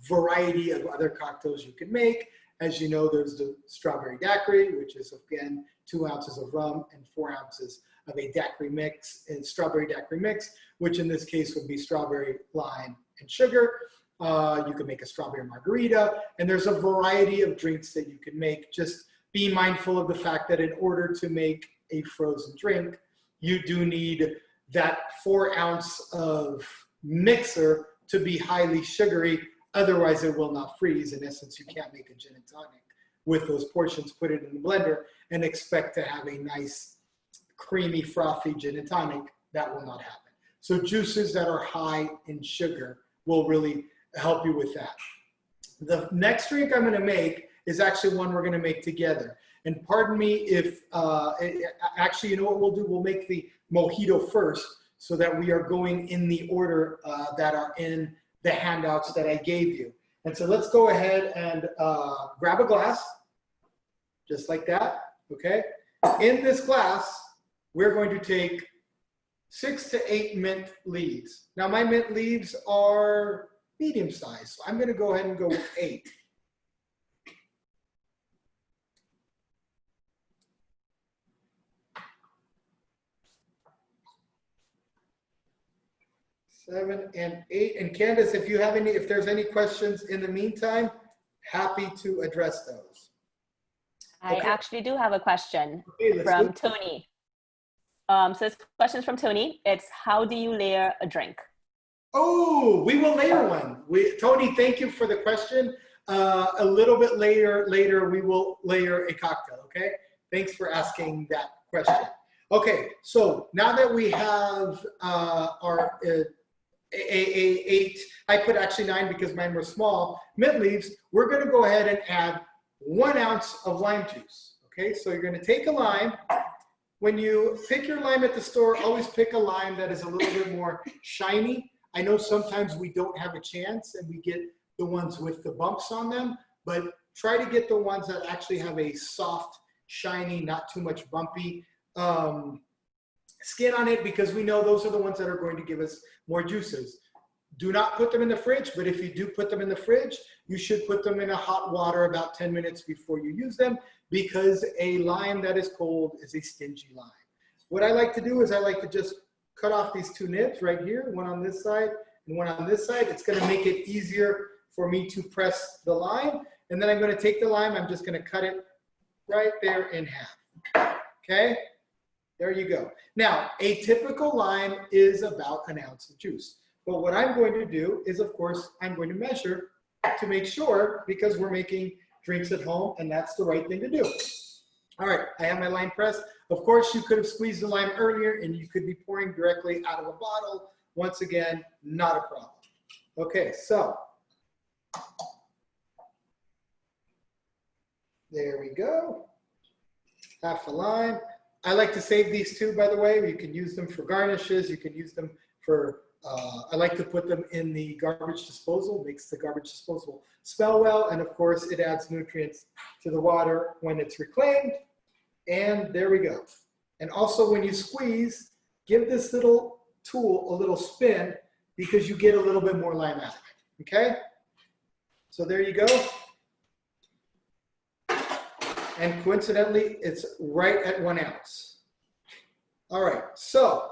variety of other cocktails you can make. As you know, there's the strawberry daiquiri, which is again 2 ounces of rum and 4 ounces of a daiquiri mix, and strawberry daiquiri mix, which in this case would be strawberry, lime, and sugar. You can make a strawberry margarita, and there's a variety of drinks that you can make. Just be mindful of the fact that in order to make a frozen drink, you do need that 4 ounce of mixer to be highly sugary. Otherwise, it will not freeze. In essence, you can't make a gin and tonic with those portions, put it in the blender, and expect to have a nice, creamy, frothy gin and tonic. That will not happen. So juices that are high in sugar will really help you with that. The next drink I'm going to make is actually one we're going to make together. And pardon me if, actually, you know what we'll do? We'll make the Mojito first, so that we are going in the order that are in the handouts that I gave you. And so let's go ahead and grab a glass, just like that, okay? In this glass, we're going to take 6 to 8 mint leaves. Now my mint leaves are medium size, so I'm gonna go ahead and go with 8. 7 and 8. And Candace, if you have any, if there's any questions in the meantime, happy to address those. I actually do have a question Okay, from Tony. So this question is from Tony. It's, how do you layer a drink? Oh, we will layer one. Tony, thank you for the question. A little bit later, we will layer a cocktail, okay? Thanks for asking that question. Okay, so now that we have our 8, I put actually 9 because mine were small, mint leaves, we're gonna go ahead and add 1 ounce of lime juice, okay? So you're gonna take a lime. When you pick your lime at the store, always pick a lime that is a little bit more shiny. I know sometimes we don't have a chance and we get the ones with the bumps on them, but try to get the ones that actually have a soft, shiny, not too much bumpy skin on it, because we know those are the ones that are going to give us more juices. Do not put them in the fridge, but if you do put them in the fridge, you should put them in a hot water about 10 minutes before you use them, because a lime that is cold is a stingy lime. What I like to do is I like to just cut off these 2 nibs right here, one on this side and one on this side. It's gonna make it easier for me to press the lime. And then I'm gonna take the lime, I'm just gonna cut it right there in half, okay? There you go. Now, a typical lime is about 1 ounce of juice. But what I'm going to do is, of course, I'm going to measure to make sure, because we're making drinks at home and that's the right thing to do. All right, I have my lime pressed. Of course, you could have squeezed the lime earlier and you could be pouring directly out of a bottle. Once again, not a problem. Okay, so there we go. Half a lime. I like to save these 2, by the way. You can use them for garnishes. You can use them for, I like to put them in the garbage disposal. Makes the garbage disposal smell well. And of course, it adds nutrients to the water when it's reclaimed. And there we go. And also when you squeeze, give this little tool a little spin, because you get a little bit more lime out of it, okay? So there you go. And coincidentally, it's right at 1 ounce. All right, so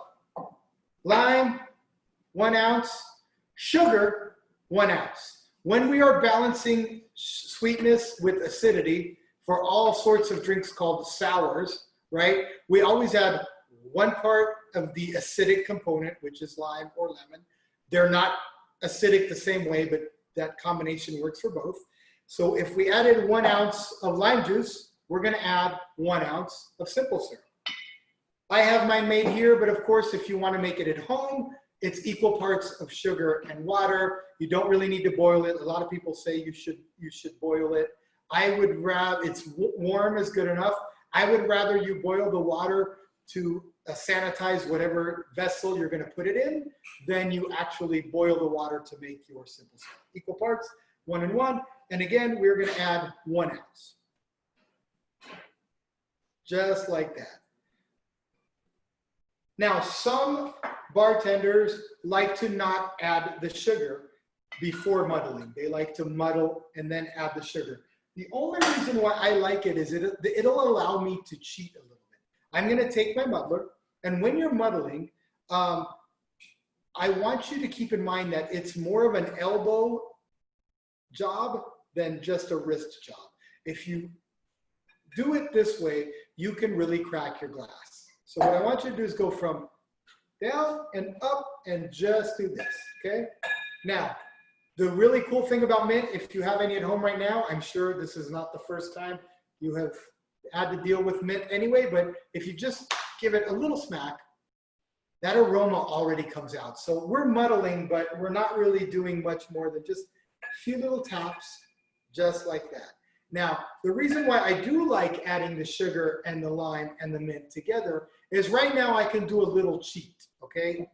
lime, 1 ounce, sugar, 1 ounce. When we are balancing sweetness with acidity for all sorts of drinks called sours, right? We always add 1 part of the acidic component, which is lime or lemon. They're not acidic the same way, but that combination works for both. So if we added 1 ounce of lime juice, we're going to add 1 ounce of simple syrup. I have mine made here, but of course, if you want to make it at home, it's equal parts of sugar and water. You don't really need to boil it. A lot of people say you should boil it. I would rather, it's warm is good enough. I would rather you boil the water to sanitize whatever vessel you're going to put it in, than you actually boil the water to make your simple syrup. Equal parts, 1 and 1. And again, we're going to add 1 ounce. Just like that. Now, some bartenders like to not add the sugar before muddling. They like to muddle and then add the sugar. The only reason why I like it is it'll allow me to cheat a little bit. I'm going to take my muddler, and when you're muddling, I want you to keep in mind that it's more of an elbow job than just a wrist job. If you do it this way, you can really crack your glass. So what I want you to do is go from down and up and just do this, okay? Now, the really cool thing about mint, if you have any at home right now, I'm sure this is not the first time you have had to deal with mint anyway, but if you just give it a little smack, that aroma already comes out. So we're muddling, but we're not really doing much more than just a few little taps, just like that. Now, the reason why I do like adding the sugar and the lime and the mint together is right now I can do a little cheat, okay?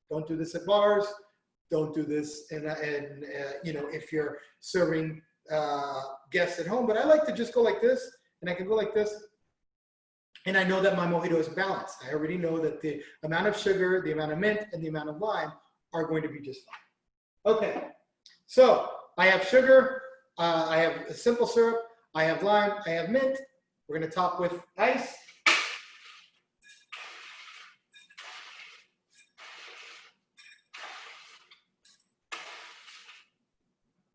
Don't do this at bars. Don't do this you know, if you're serving guests at home. But I like to just go like this, and I can go like this. And I know that my mojito is balanced. I already know that the amount of sugar, the amount of mint, and the amount of lime are going to be just fine. Okay, so I have sugar. I have a simple syrup, I have lime, I have mint. We're going to top with ice.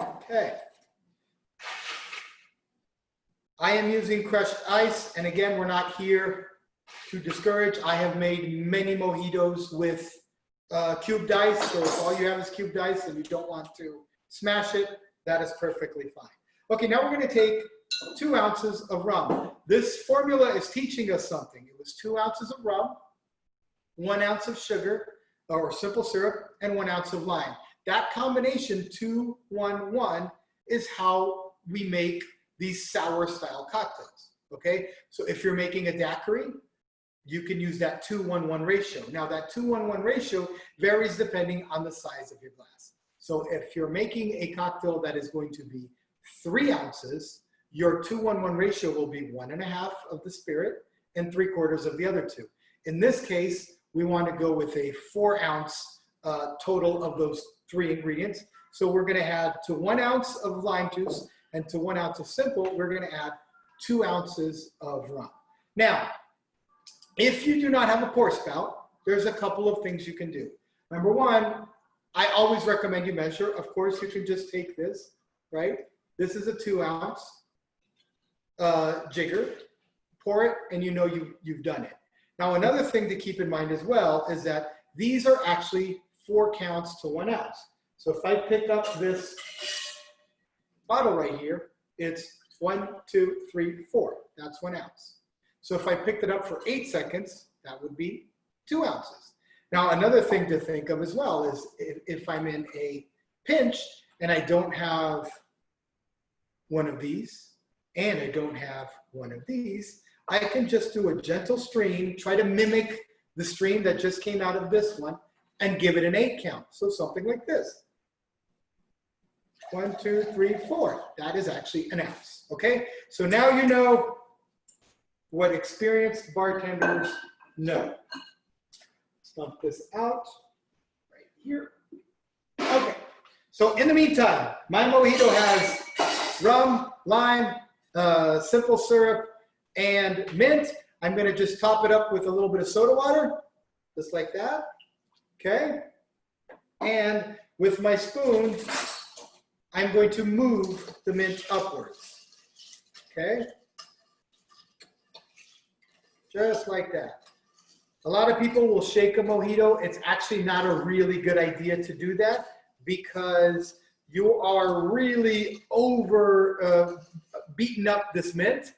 Okay. I am using crushed ice, and again, we're not here to discourage. I have made many mojitos with cubed ice, so if all you have is cubed ice and you don't want to smash it, that is perfectly fine. Okay, now we're going to take 2 ounces of rum. This formula is teaching us something. It was 2 ounces of rum, 1 ounce of sugar or simple syrup, and 1 ounce of lime. That combination, 2-1-1, is how we make these sour style cocktails. Okay, so if you're making a daiquiri, you can use that 2-1-1 ratio. Now that 2-1-1 ratio varies depending on the size of your glass. So if you're making a cocktail that is going to be 3 ounces, your 2-1-1 ratio will be 1.5 of the spirit and 3/4 of the other 2. In this case, we want to go with a 4 ounce total of those 3 ingredients. So we're going to add to 1 ounce of lime juice and to 1 ounce of simple, we're going to add 2 ounces of rum. Now, if you do not have a pour spout, there's a couple of things you can do. Number one, I always recommend you measure. Of course, you can just take this, right? This is a 2 ounce jigger. Pour it, and you know you've done it. Now, another thing to keep in mind as well is that these are actually 4 counts to 1 ounce. So if I pick up this bottle right here, it's 1, 2, 3, 4. That's 1 ounce. So if I picked it up for 8 seconds, that would be 2 ounces. Now, another thing to think of as well is if I'm in a pinch and I don't have one of these and I don't have one of these, I can just do a gentle stream, try to mimic the stream that just came out of this one and give it an 8 count. So something like this. 1, 2, 3, 4. That is actually 1 ounce, okay? So now you know what experienced bartenders know. Dump this out right here. Okay, so in the meantime, my mojito has rum, lime, simple syrup, and mint. I'm gonna just top it up with a little bit of soda water, just like that, okay? And with my spoon, I'm going to move the mint upwards, okay? Just like that. A lot of people will shake a mojito. It's actually not a really good idea to do that because you are really over beating up this mint.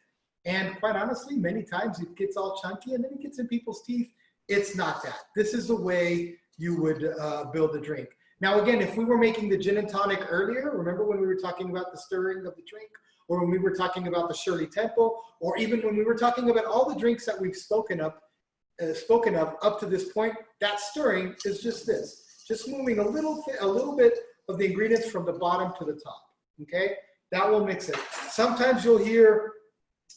And quite honestly, many times it gets all chunky and then it gets in people's teeth. It's not that. This is the way you would build a drink. Now, again, if we were making the gin and tonic earlier, remember when we were talking about the stirring of the drink, or when we were talking about the Shirley Temple, or even when we were talking about all the drinks that we've spoken of up to this point, that stirring is just this, just moving a little bit of the ingredients from the bottom to the top, okay? That will mix it. Sometimes you'll hear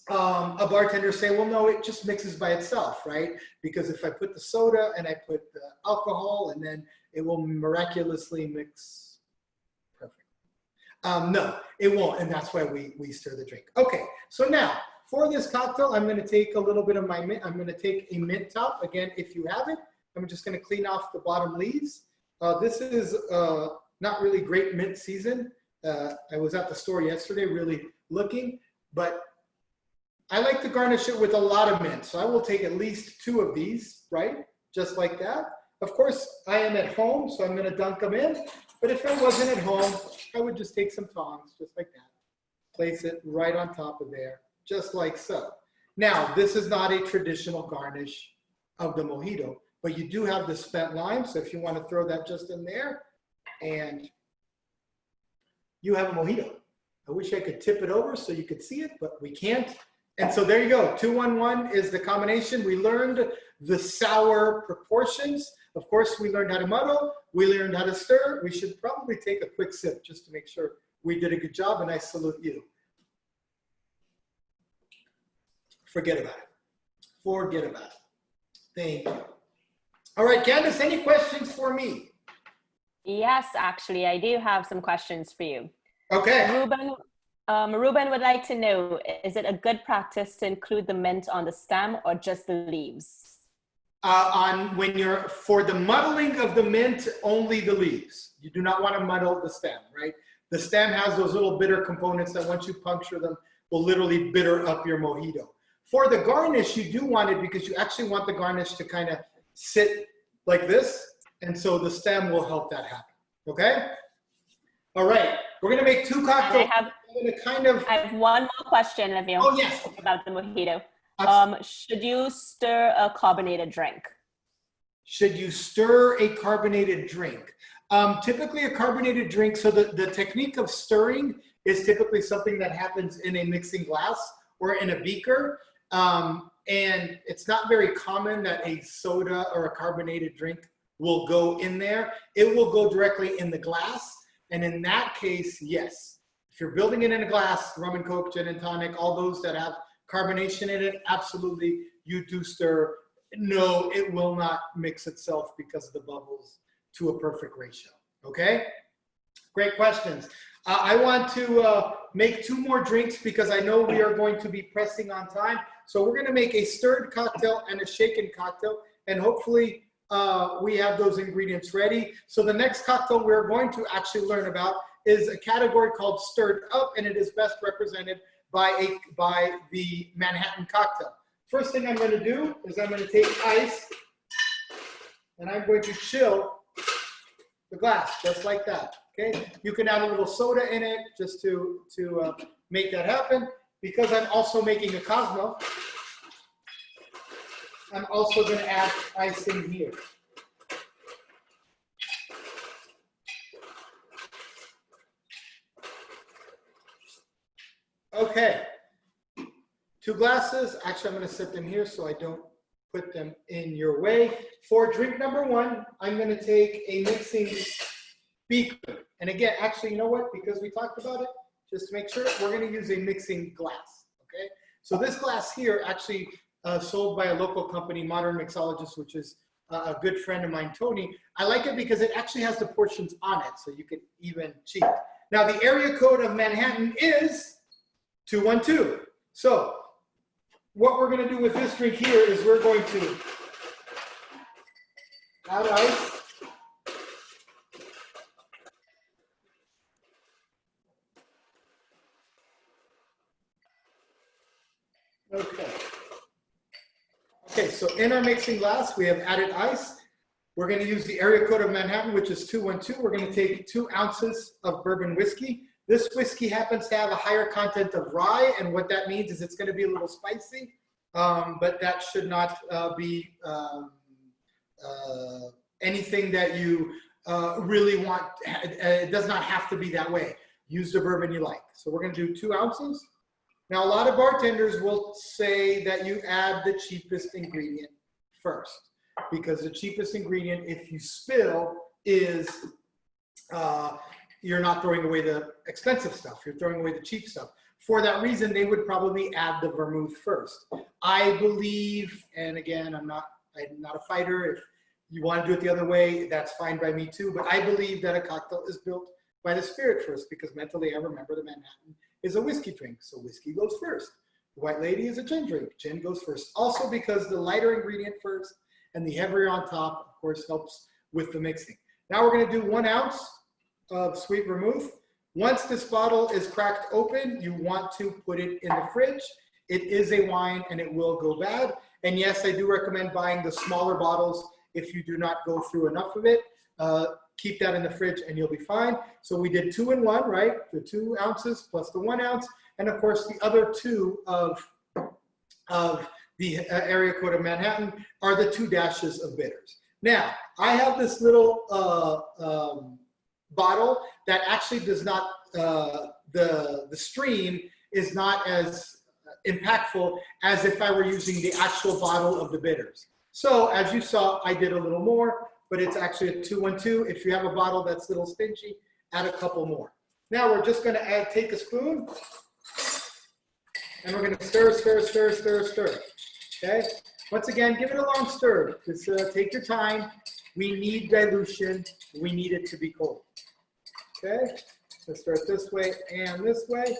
a bartender say, well, no, it just mixes by itself, right? Because if I put the soda and I put the alcohol and then it will miraculously mix perfect. No, it won't, and that's why we stir the drink. Okay, so now for this cocktail, I'm gonna take a little bit of my mint. I'm gonna take a mint top. Again, if you have it, I'm just gonna clean off the bottom leaves. This is not really great mint season. I was at the store yesterday really looking, but I like to garnish it with a lot of mint. So I will take at least 2 of these, right? Just like that. Of course, I am at home, so I'm gonna dunk them in. But if I wasn't at home, I would just take some tongs, just like that. Place it right on top of there, just like so. Now, this is not a traditional garnish of the mojito, but you do have the spent lime. So if you want to throw that just in there, and you have a mojito. I wish I could tip it over so you could see it, but we can't. And so there you go. 2-1-1 is the combination. We learned the sour proportions. Of course, we learned how to muddle. We learned how to stir. We should probably take a quick sip just to make sure we did a good job, and I salute you. Forget about it. Forget about it. Thank you. All right, Candace, any questions for me? Yes, actually, I do have some questions for you. Okay. Ruben would like to know, is it a good practice to include the mint on the stem or just the leaves? For the muddling of the mint, only the leaves. You do not want to muddle the stem, right? The stem has those little bitter components that once you puncture them, will literally bitter up your mojito. For the garnish, you do want it because you actually want the garnish to kind of sit like this. And so the stem will help that happen, okay? All right, we're gonna make 2 cocktails. I have one more question, Livio. Oh, yes. About the mojito. Should you stir a carbonated drink? Should you stir a carbonated drink? Typically a carbonated drink, so the technique of stirring is typically something that happens in a mixing glass or in a beaker. And it's not very common that a soda or a carbonated drink will go in there. It will go directly in the glass. And in that case, yes. If you're building it in a glass, rum and coke, gin and tonic, all those that have carbonation in it, absolutely, you do stir. No, it will not mix itself because of the bubbles to a perfect ratio, okay? Great questions. I want to make 2 more drinks because I know we are going to be pressing on time. So we're gonna make a stirred cocktail and a shaken cocktail, and hopefully we have those ingredients ready. So the next cocktail we're going to actually learn about is a category called stirred up, and it is best represented by the Manhattan cocktail. First thing I'm going to do is I'm going to take ice and I'm going to chill the glass just like that. Okay, you can add a little soda in it just to make that happen. Because I'm also making a Cosmo, I'm also going to add ice in here. Okay, 2 glasses. Actually, I'm going to set them here so I don't put them in your way. For drink number 1, I'm going to take a mixing beaker. And again, actually, you know what? Because we talked about it, just to make sure, we're going to use a mixing glass. Okay, so this glass here actually sold by a local company, Modern Mixologist, which is a good friend of mine, Tony. I like it because it actually has the portions on it, so you can even cheat. Now, the area code of Manhattan is 212. So what we're going to do with this drink here is we're going to add ice. Okay. Okay, so in our mixing glass, we have added ice. We're going to use the area code of Manhattan, which is 212. We're going to take 2 ounces of bourbon whiskey. This whiskey happens to have a higher content of rye, and what that means is it's going to be a little spicy, but that should not be anything that you really want. It does not have to be that way. Use the bourbon you like. So we're going to do 2 ounces. Now, a lot of bartenders will say that you add the cheapest ingredient first, because the cheapest ingredient, if you spill, is you're not throwing away the expensive stuff. You're throwing away the cheap stuff. For that reason, they would probably add the vermouth first. I believe, and again, I'm not a fighter. If you want to do it the other way, that's fine by me too. But I believe that a cocktail is built by the spirit first, because mentally I remember the Manhattan is a whiskey drink, so whiskey goes first. The White Lady is a gin drink. Gin goes first. Also because the lighter ingredient first and the heavier on top, of course, helps with the mixing. Now we're going to do 1 ounce of sweet vermouth. Once this bottle is cracked open, you want to put it in the fridge. It is a wine and it will go bad. And yes, I do recommend buying the smaller bottles if you do not go through enough of it. Keep that in the fridge and you'll be fine. So we did 2 in 1, right? The 2 ounces plus the 1 ounce. And of course, the other 2 of the area code of Manhattan are the 2 dashes of bitters. Now, I have this little bottle that actually does not, the stream is not as impactful as if I were using the actual bottle of the bitters. So as you saw, I did a little more, but it's actually a 212. If you have a bottle that's a little stingy, add a couple more. Now we're just going to take a spoon, and we're going to stir, stir, stir, stir, stir. Okay? Once again, give it a long stir. Just take your time. We need dilution. We need it to be cold. Okay? Let's start this way and this way.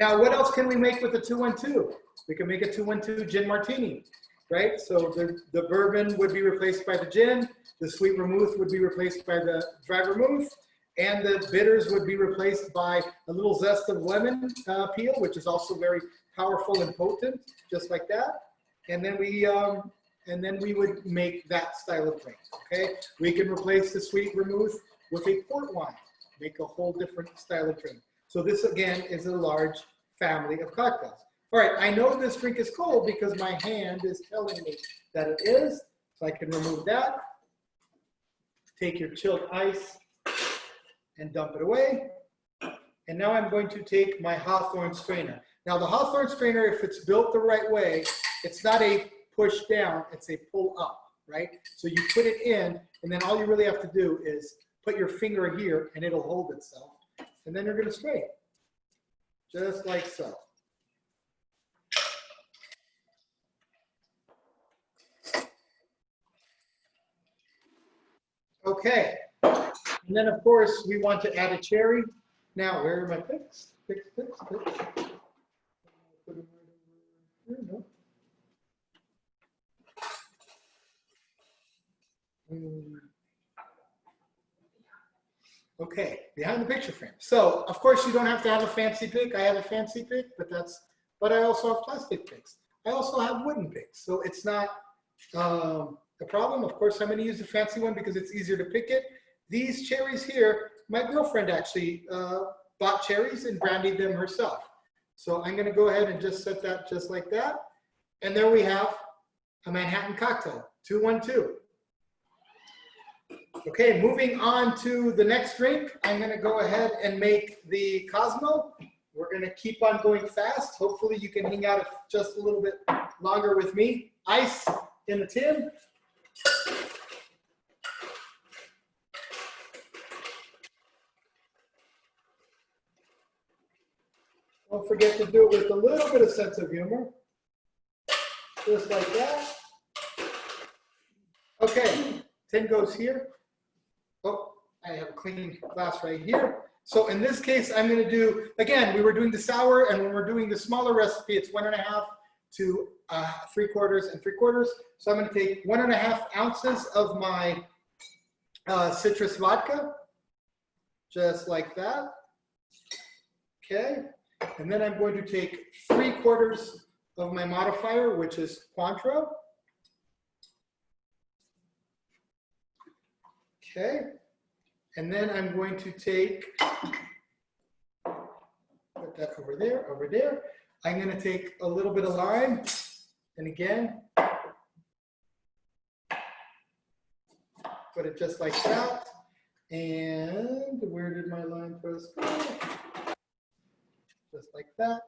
Now, what else can we make with the 212? We can make a 212 gin martini, right? So the bourbon would be replaced by the gin, the sweet vermouth would be replaced by the dry vermouth, and the bitters would be replaced by a little zest of lemon peel, which is also very powerful and potent, just like that. And then we would make that style of drink. Okay, we can replace the sweet vermouth with a port wine, make a whole different style of drink. So this again is a large family of cocktails. All right, I know this drink is cold because my hand is telling me that it is, so I can remove that. Take your chilled ice and dump it away. And now I'm going to take my Hawthorne strainer. Now the Hawthorne strainer, if it's built the right way, it's not a push down, it's a pull up, right? So you put it in, and then all you really have to do is put your finger here and it'll hold itself. And then you're gonna strain, just like so. Okay, and then of course we want to add a cherry. Now, where are my picks? Picks. Put them right over here. No. Okay, behind the picture frame. So, of course, you don't have to have a fancy pick. I have a fancy pick, but I also have plastic picks. I also have wooden picks, so it's not a problem. Of course, I'm going to use a fancy one because it's easier to pick it. These cherries here, my girlfriend actually bought cherries and brandied them herself. So I'm going to go ahead and just set that just like that. And there we have a Manhattan cocktail, 212. Okay, moving on to the next drink, I'm going to go ahead and make the Cosmo. We're going to keep on going fast. Hopefully you can hang out just a little bit longer with me. Ice in the tin. Don't forget to do it with a little bit of sense of humor. Just like that. Okay, tin goes here. Oh, I have a clean glass right here. So in this case, I'm going to do, again, we were doing the sour, and when we're doing the smaller recipe, it's 1.5 to 3/4 and 3/4. So I'm going to take 1.5 ounces of my citrus vodka, just like that. Okay, and then I'm going to take 3/4 of my modifier, which is Cointreau. Okay, and then I'm going to take, put that over there, over there. I'm going to take a little bit of lime, and again, put it just like that. And where did my lime first go? Just like that.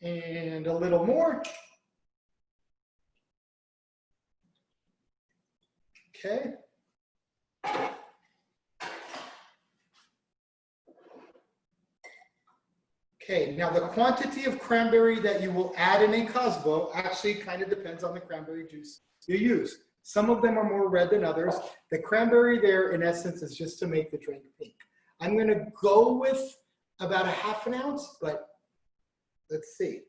And a little more. Okay. Okay, now the quantity of cranberry that you will add in a Cosmo actually kind of depends on the cranberry juice you use. Some of them are more red than others. The cranberry there, in essence, is just to make the drink pink. I'm going to go with about a ½ ounce, but let's see.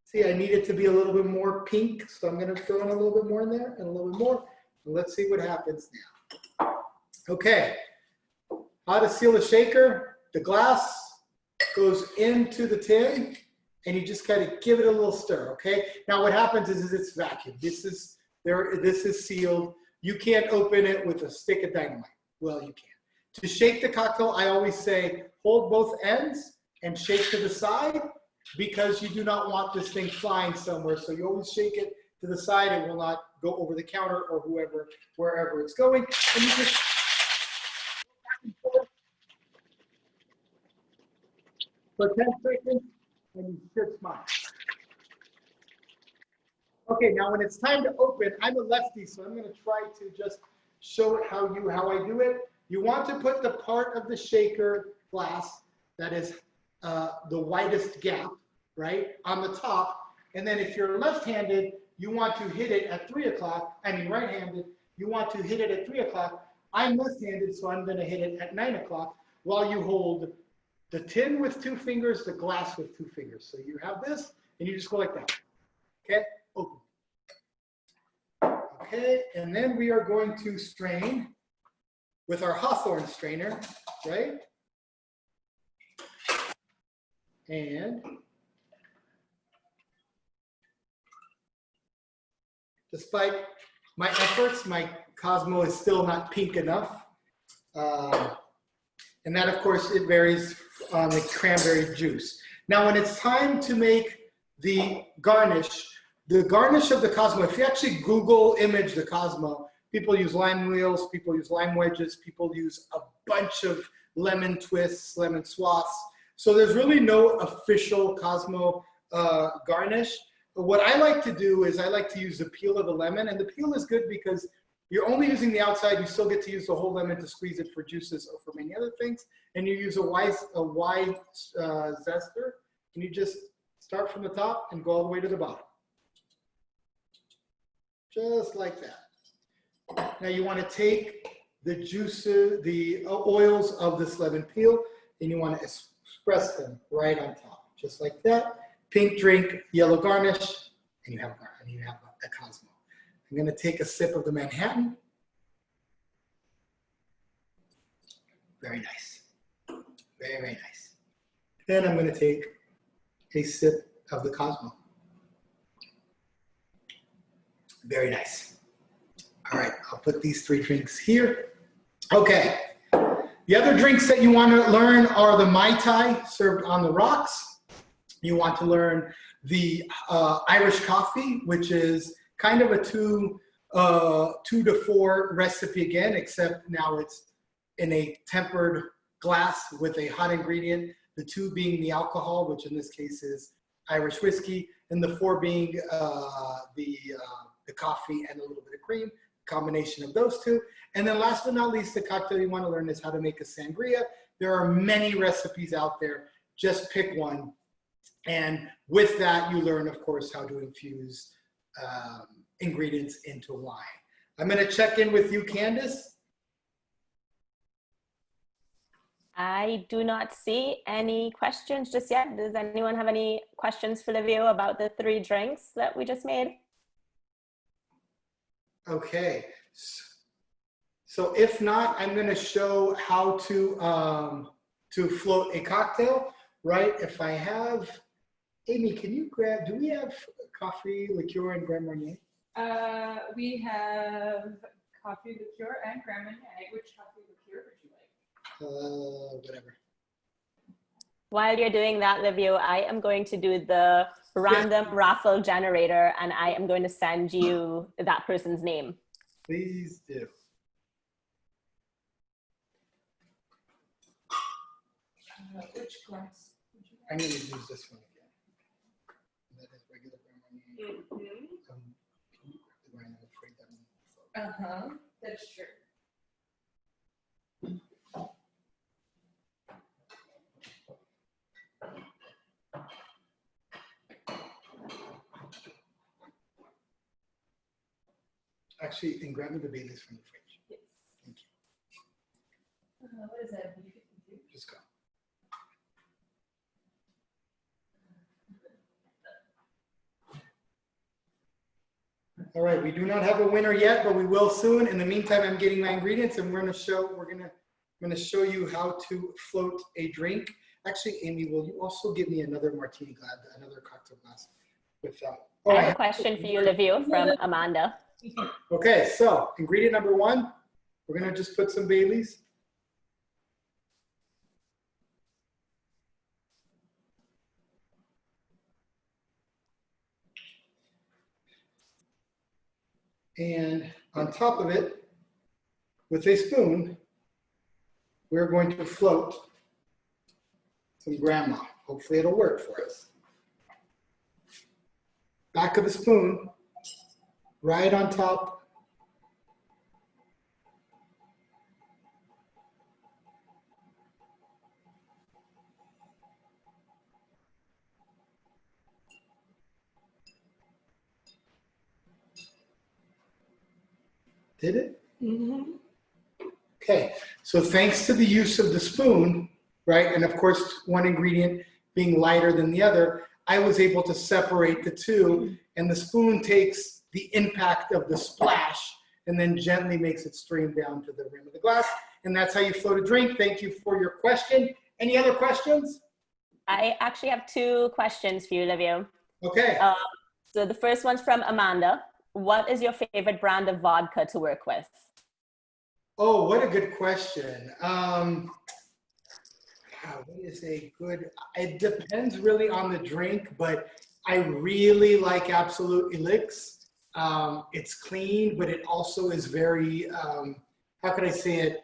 See, I need it to be a little bit more pink, so I'm going to throw in a little bit more in there and a little bit more. And let's see what happens now. Okay, how to seal a shaker. The glass goes into the tin, and you just kind of give it a little stir, okay? Now what happens is it's vacuum. This is sealed. You can't open it with a stick of dynamite. Well, you can. To shake the cocktail, I always say hold both ends and shake to the side, because you do not want this thing flying somewhere. So you always shake it to the side. It will not go over the counter or wherever it's going. And you just for 10 seconds, and you should smile. Okay, now when it's time to open, I'm a lefty, so I'm going to try to just show it how I do it. You want to put the part of the shaker glass that is the widest gap, right, on the top. And then if you're left-handed, you want to hit it at 3 o'clock. I mean, right-handed, you want to hit it at 3 o'clock. I'm left-handed, so I'm going to hit it at 9 o'clock while you hold the tin with 2 fingers, the glass with 2 fingers. So you have this, and you just go like that. Okay, open. Okay, and then we are going to strain with our Hawthorne strainer, right? And despite my efforts, my Cosmo is still not pink enough. And that, of course, it varies on the cranberry juice. Now, when it's time to make the garnish of the Cosmo, if you actually Google image the Cosmo, people use lime wheels, people use lime wedges, people use a bunch of lemon twists, lemon swaths. So there's really no official Cosmo garnish. But what I like to do is I like to use the peel of the lemon, and the peel is good because you're only using the outside. You still get to use the whole lemon to squeeze it for juices or for many other things. And you use a wide zester, and you just start from the top and go all the way to the bottom. Just like that. Now you want to take the juices, the oils of this lemon peel, and you want to express them right on top, just like that. Pink drink, yellow garnish, and you have a Cosmo. I'm going to take a sip of the Manhattan. Very nice. Very, very nice. Then I'm going to take a sip of the Cosmo. Very nice. All right, I'll put these 3 drinks here. Okay. The other drinks that you want to learn are the Mai Tai served on the rocks. You want to learn the Irish coffee, which is kind of a 2 to 4 recipe again, except now it's in a tempered glass with a hot ingredient, the 2 being the alcohol, which in this case is Irish whiskey, and the 4 being the coffee and a little bit of cream, combination of those 2. And then last but not least, the cocktail you want to learn is how to make a sangria. There are many recipes out there. Just pick one. And with that, you learn, of course, how to infuse ingredients into wine. I'm going to check in with you, Candace. I do not see any questions just yet. Does anyone have any questions for Livio about the 3 drinks that we just made? Okay. So if not, I'm going to show how to float a cocktail, right? If I have, Amy, can you grab, do we have coffee, liqueur, and Grand Marnier? We have coffee liqueur and Grand Marnier. Which coffee liqueur would you like? Whatever. While you're doing that, Livio, I am going to do the random raffle generator, and I am going to send you that person's name. Please do. Which glass would you I'm going to use this one again. That is regular Grand Marnier. like? Can you grab the wine? I'm afraid that one will float. That's true. Actually, and grab me the Baileys from the fridge. Yes. Thank you. What is that? B52? Just go. All right, we do not have a winner yet, but we will soon. In the meantime, I'm getting my ingredients, and we're gonna show you how to float a drink. Actually, Amy, will you also give me another martini glass, another cocktail glass without? Oh, I have a question for you, Livio, from Amanda. Okay, so ingredient number one, we're gonna just put some Baileys. And on top of it, with a spoon, we're going to float some grandma. Hopefully it'll work for us. Back of the spoon, right on top. Did it? Mm-hmm. Okay, so thanks to the use of the spoon, right, and of course one ingredient being lighter than the other, I was able to separate the two, and the spoon takes the impact of the splash and then gently makes it stream down to the rim of the glass, and that's how you float a drink. Thank you for your question. Any other questions? I actually have two questions for you, Livio. Okay. So the first one's from Amanda. What is your favorite brand of vodka to work with? Oh, what a good question. Wow, what is a good, it depends really on the drink, but I really like Absolute Elix. It's clean, but it also is very, how can I say it,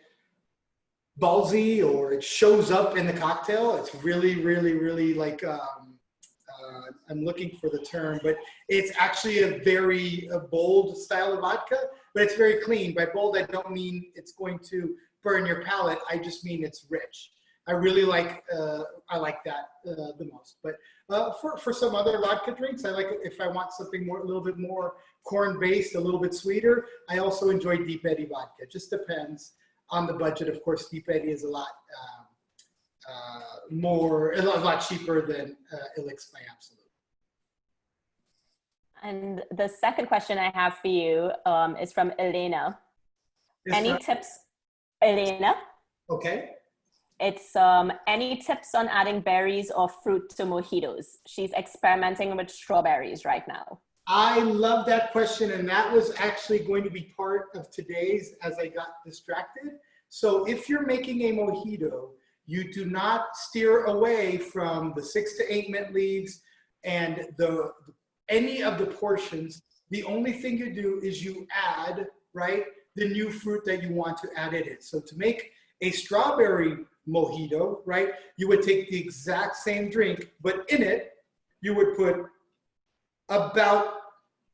ballsy, or it shows up in the cocktail. It's really, really, really like, I'm looking for the term, but it's actually a very bold style of vodka, but it's very clean. By bold, I don't mean it's going to burn your palate. I just mean it's rich. I really like, I like that the most. But for some other vodka drinks, I like it if I want something more, a little bit more corn-based, a little bit sweeter. I also enjoy Deep Eddy vodka. It just depends on the budget. Of course, Deep Eddy is a lot a lot cheaper than Elix by Absolute. And the second question I have for you is from Elena. Yes, Any ma'am. tips, Elena? Okay. It's any tips on adding berries or fruit to mojitos? She's experimenting with strawberries right now. I love that question, and that was actually going to be part of today's as I got distracted. So if you're making a mojito, you do not steer away from the 6 to 8 mint leaves and any of the portions. The only thing you do is you add, right, the new fruit that you want to add in it. So to make a strawberry mojito, right, you would take the exact same drink, but in it, you would put about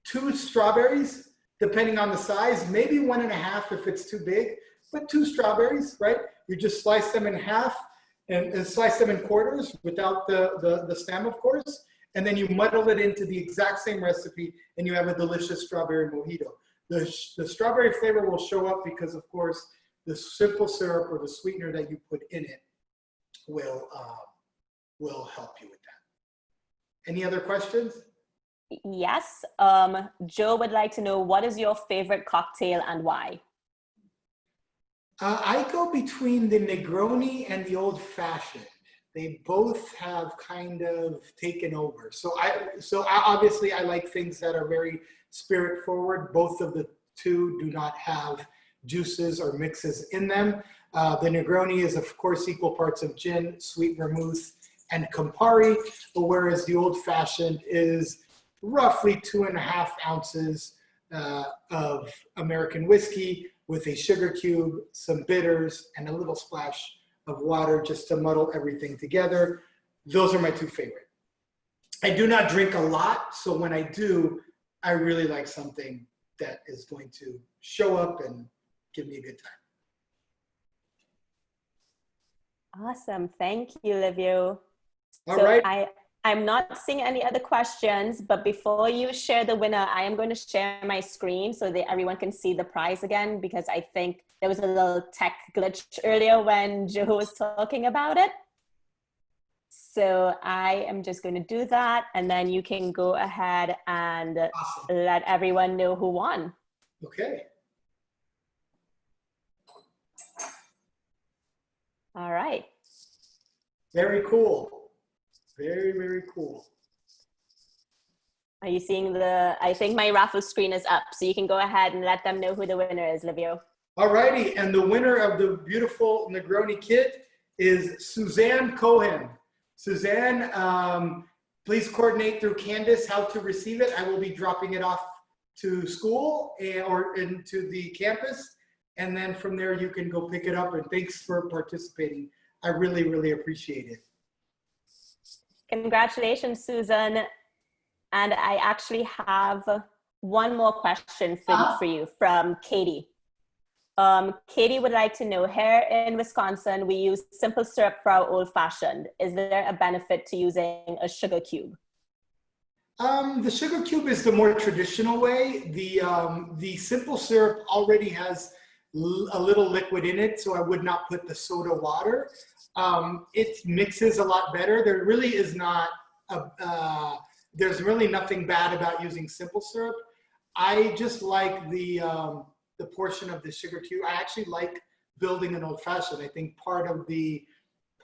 2 strawberries, depending on the size, maybe 1.5 if it's too big, but 2 strawberries, right? You just slice them in half and slice them in quarters without the stem, of course, and then you muddle it into the exact same recipe, and you have a delicious strawberry mojito. The strawberry flavor will show up because, of course, the simple syrup or the sweetener that you put in it will help you with that. Any other questions? Yes. Joe would like to know, what is your favorite cocktail and why? I go between the Negroni and the Old Fashioned. They both have kind of taken over. Obviously I like things that are very spirit forward. Both of the two do not have juices or mixes in them. The Negroni is of course equal parts of gin, sweet vermouth, and Campari, whereas the Old Fashioned is roughly 2.5 ounces of American whiskey with a sugar cube, some bitters, and a little splash of water just to muddle everything together. Those are my two favorite. I do not drink a lot, so when I do, I really like something that is going to show up and give me a good time. Awesome. Thank you, Livio. All so right. I'm not seeing any other questions, but before you share the winner, I am going to share my screen so that everyone can see the prize again, because I think there was a little tech glitch earlier when Joe was talking about it. So I am just going to do that, and then you can go ahead and let everyone know who won. Okay. All right. Very cool. Very, very cool. Are you seeing I think my raffle screen is up, so you can go ahead and let them know who the winner is, Livio. All righty, and the winner of the beautiful Negroni kit is Suzanne Cohen. Suzanne, please coordinate through Candace how to receive it. I will be dropping it off to school or into the campus, and then from there you can go pick it up, and thanks for participating. I really, really appreciate it. Congratulations, Susan. And I actually have one more question for you from Katie. Katie would like to know, here in Wisconsin, we use simple syrup for our old fashioned. Is there a benefit to using a sugar cube? The sugar cube is the more traditional way. The simple syrup already has a little liquid in it, so I would not put the soda water. It mixes a lot better. There really is not there's really nothing bad about using simple syrup. I just like the portion of the sugar cube. I actually like building an old fashioned. I think part of the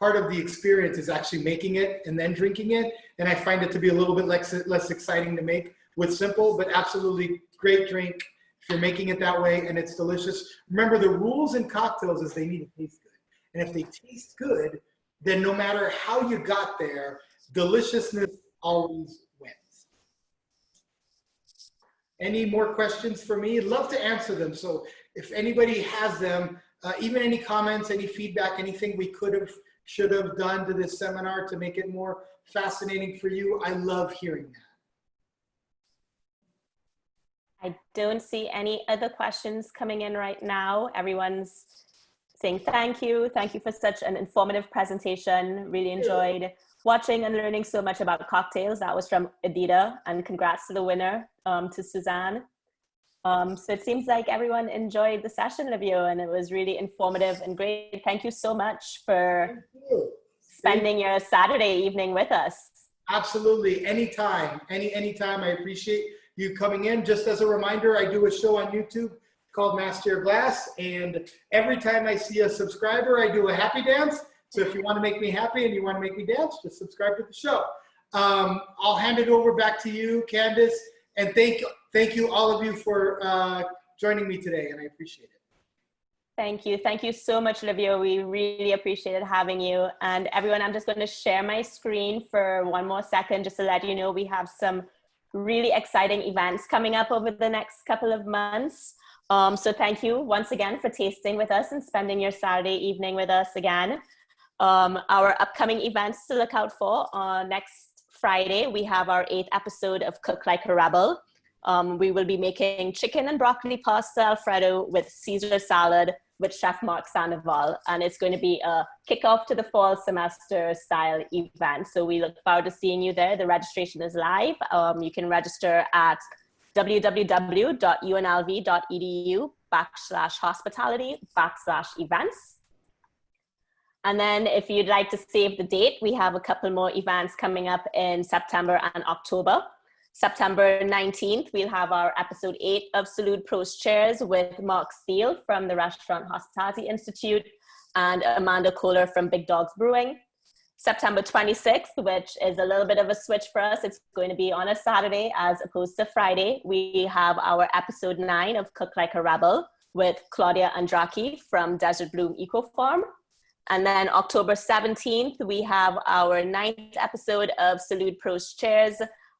experience is actually making it and then drinking it. And I find it to be a little bit less exciting to make with simple, but absolutely great drink if you're making it that way and it's delicious. Remember, the rules in cocktails is they need to taste good. And if they taste good, then no matter how you got there, deliciousness always wins. Any more questions for me? I'd love to answer them. So if anybody has them, even any comments, any feedback, anything we should have done to this seminar to make it more fascinating for you, I love hearing that. I don't see any other questions coming in right now. Everyone's saying thank you. Thank you for such an informative presentation. Really enjoyed watching and learning so much about cocktails. That was from Adita, and congrats to the winner, to Suzanne. So it seems like everyone enjoyed the session, Livio, and it was really informative and great. Thank you so much for spending your Saturday evening with us. Absolutely, anytime, anytime. I appreciate you coming in. Just as a reminder, I do a show on YouTube called Master Your Glass, and every time I see a subscriber, I do a happy dance. So if you want to make me happy and you want to make me dance, just subscribe to the show. I'll hand it over back to you, Candace, and thank you all of you for joining me today, and I appreciate it. Thank you. Thank you so much, Livio. We really appreciated having you. And everyone, I'm just going to share my screen for one more second just to let you know we have some really exciting events coming up over the next couple of months. So thank you once again for tasting with us and spending your Saturday evening with us again. Our upcoming events to look out for, next Friday, we have our 8th episode of Cook Like a Rebel. We will be making chicken and broccoli pasta Alfredo with Caesar salad with Chef Mark Sandoval. And it's going to be a kickoff to the fall semester style event. So we look forward to seeing you there. The registration is live. You can register at www.unlv.edu/hospitality/events. And then if you'd like to save the date, we have a couple more events coming up in September and October. September 19th, we'll have our episode 8 of Salud Prost Chairs with Mark Steele from the Restaurant Hospitality Institute and Amanda Kohler from Big Dogs Brewing. September 26th, which is a little bit of a switch for us, it's going to be on a Saturday as opposed to Friday. We have our episode 9 of Cook Like a Rebel with Claudia Andraki from Desert Bloom Eco Farm. And then October 17th, we have our 9th episode of Salud Prost Chairs.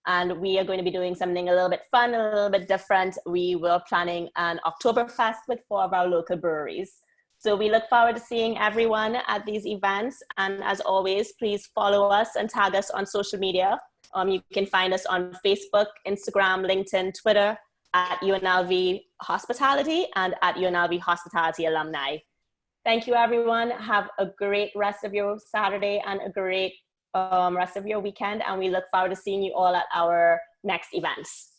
And we are going to be doing something a little bit fun, a little bit different. We were planning an Oktoberfest with 4 of our local breweries. So we look forward to seeing everyone at these events. And as always, please follow us and tag us on social media. You can find us on Facebook, Instagram, LinkedIn, Twitter at UNLV Hospitality and at UNLV Hospitality Alumni. Thank you, everyone. Have a great rest of your Saturday and a great rest of your weekend, and we look forward to seeing you all at our next events.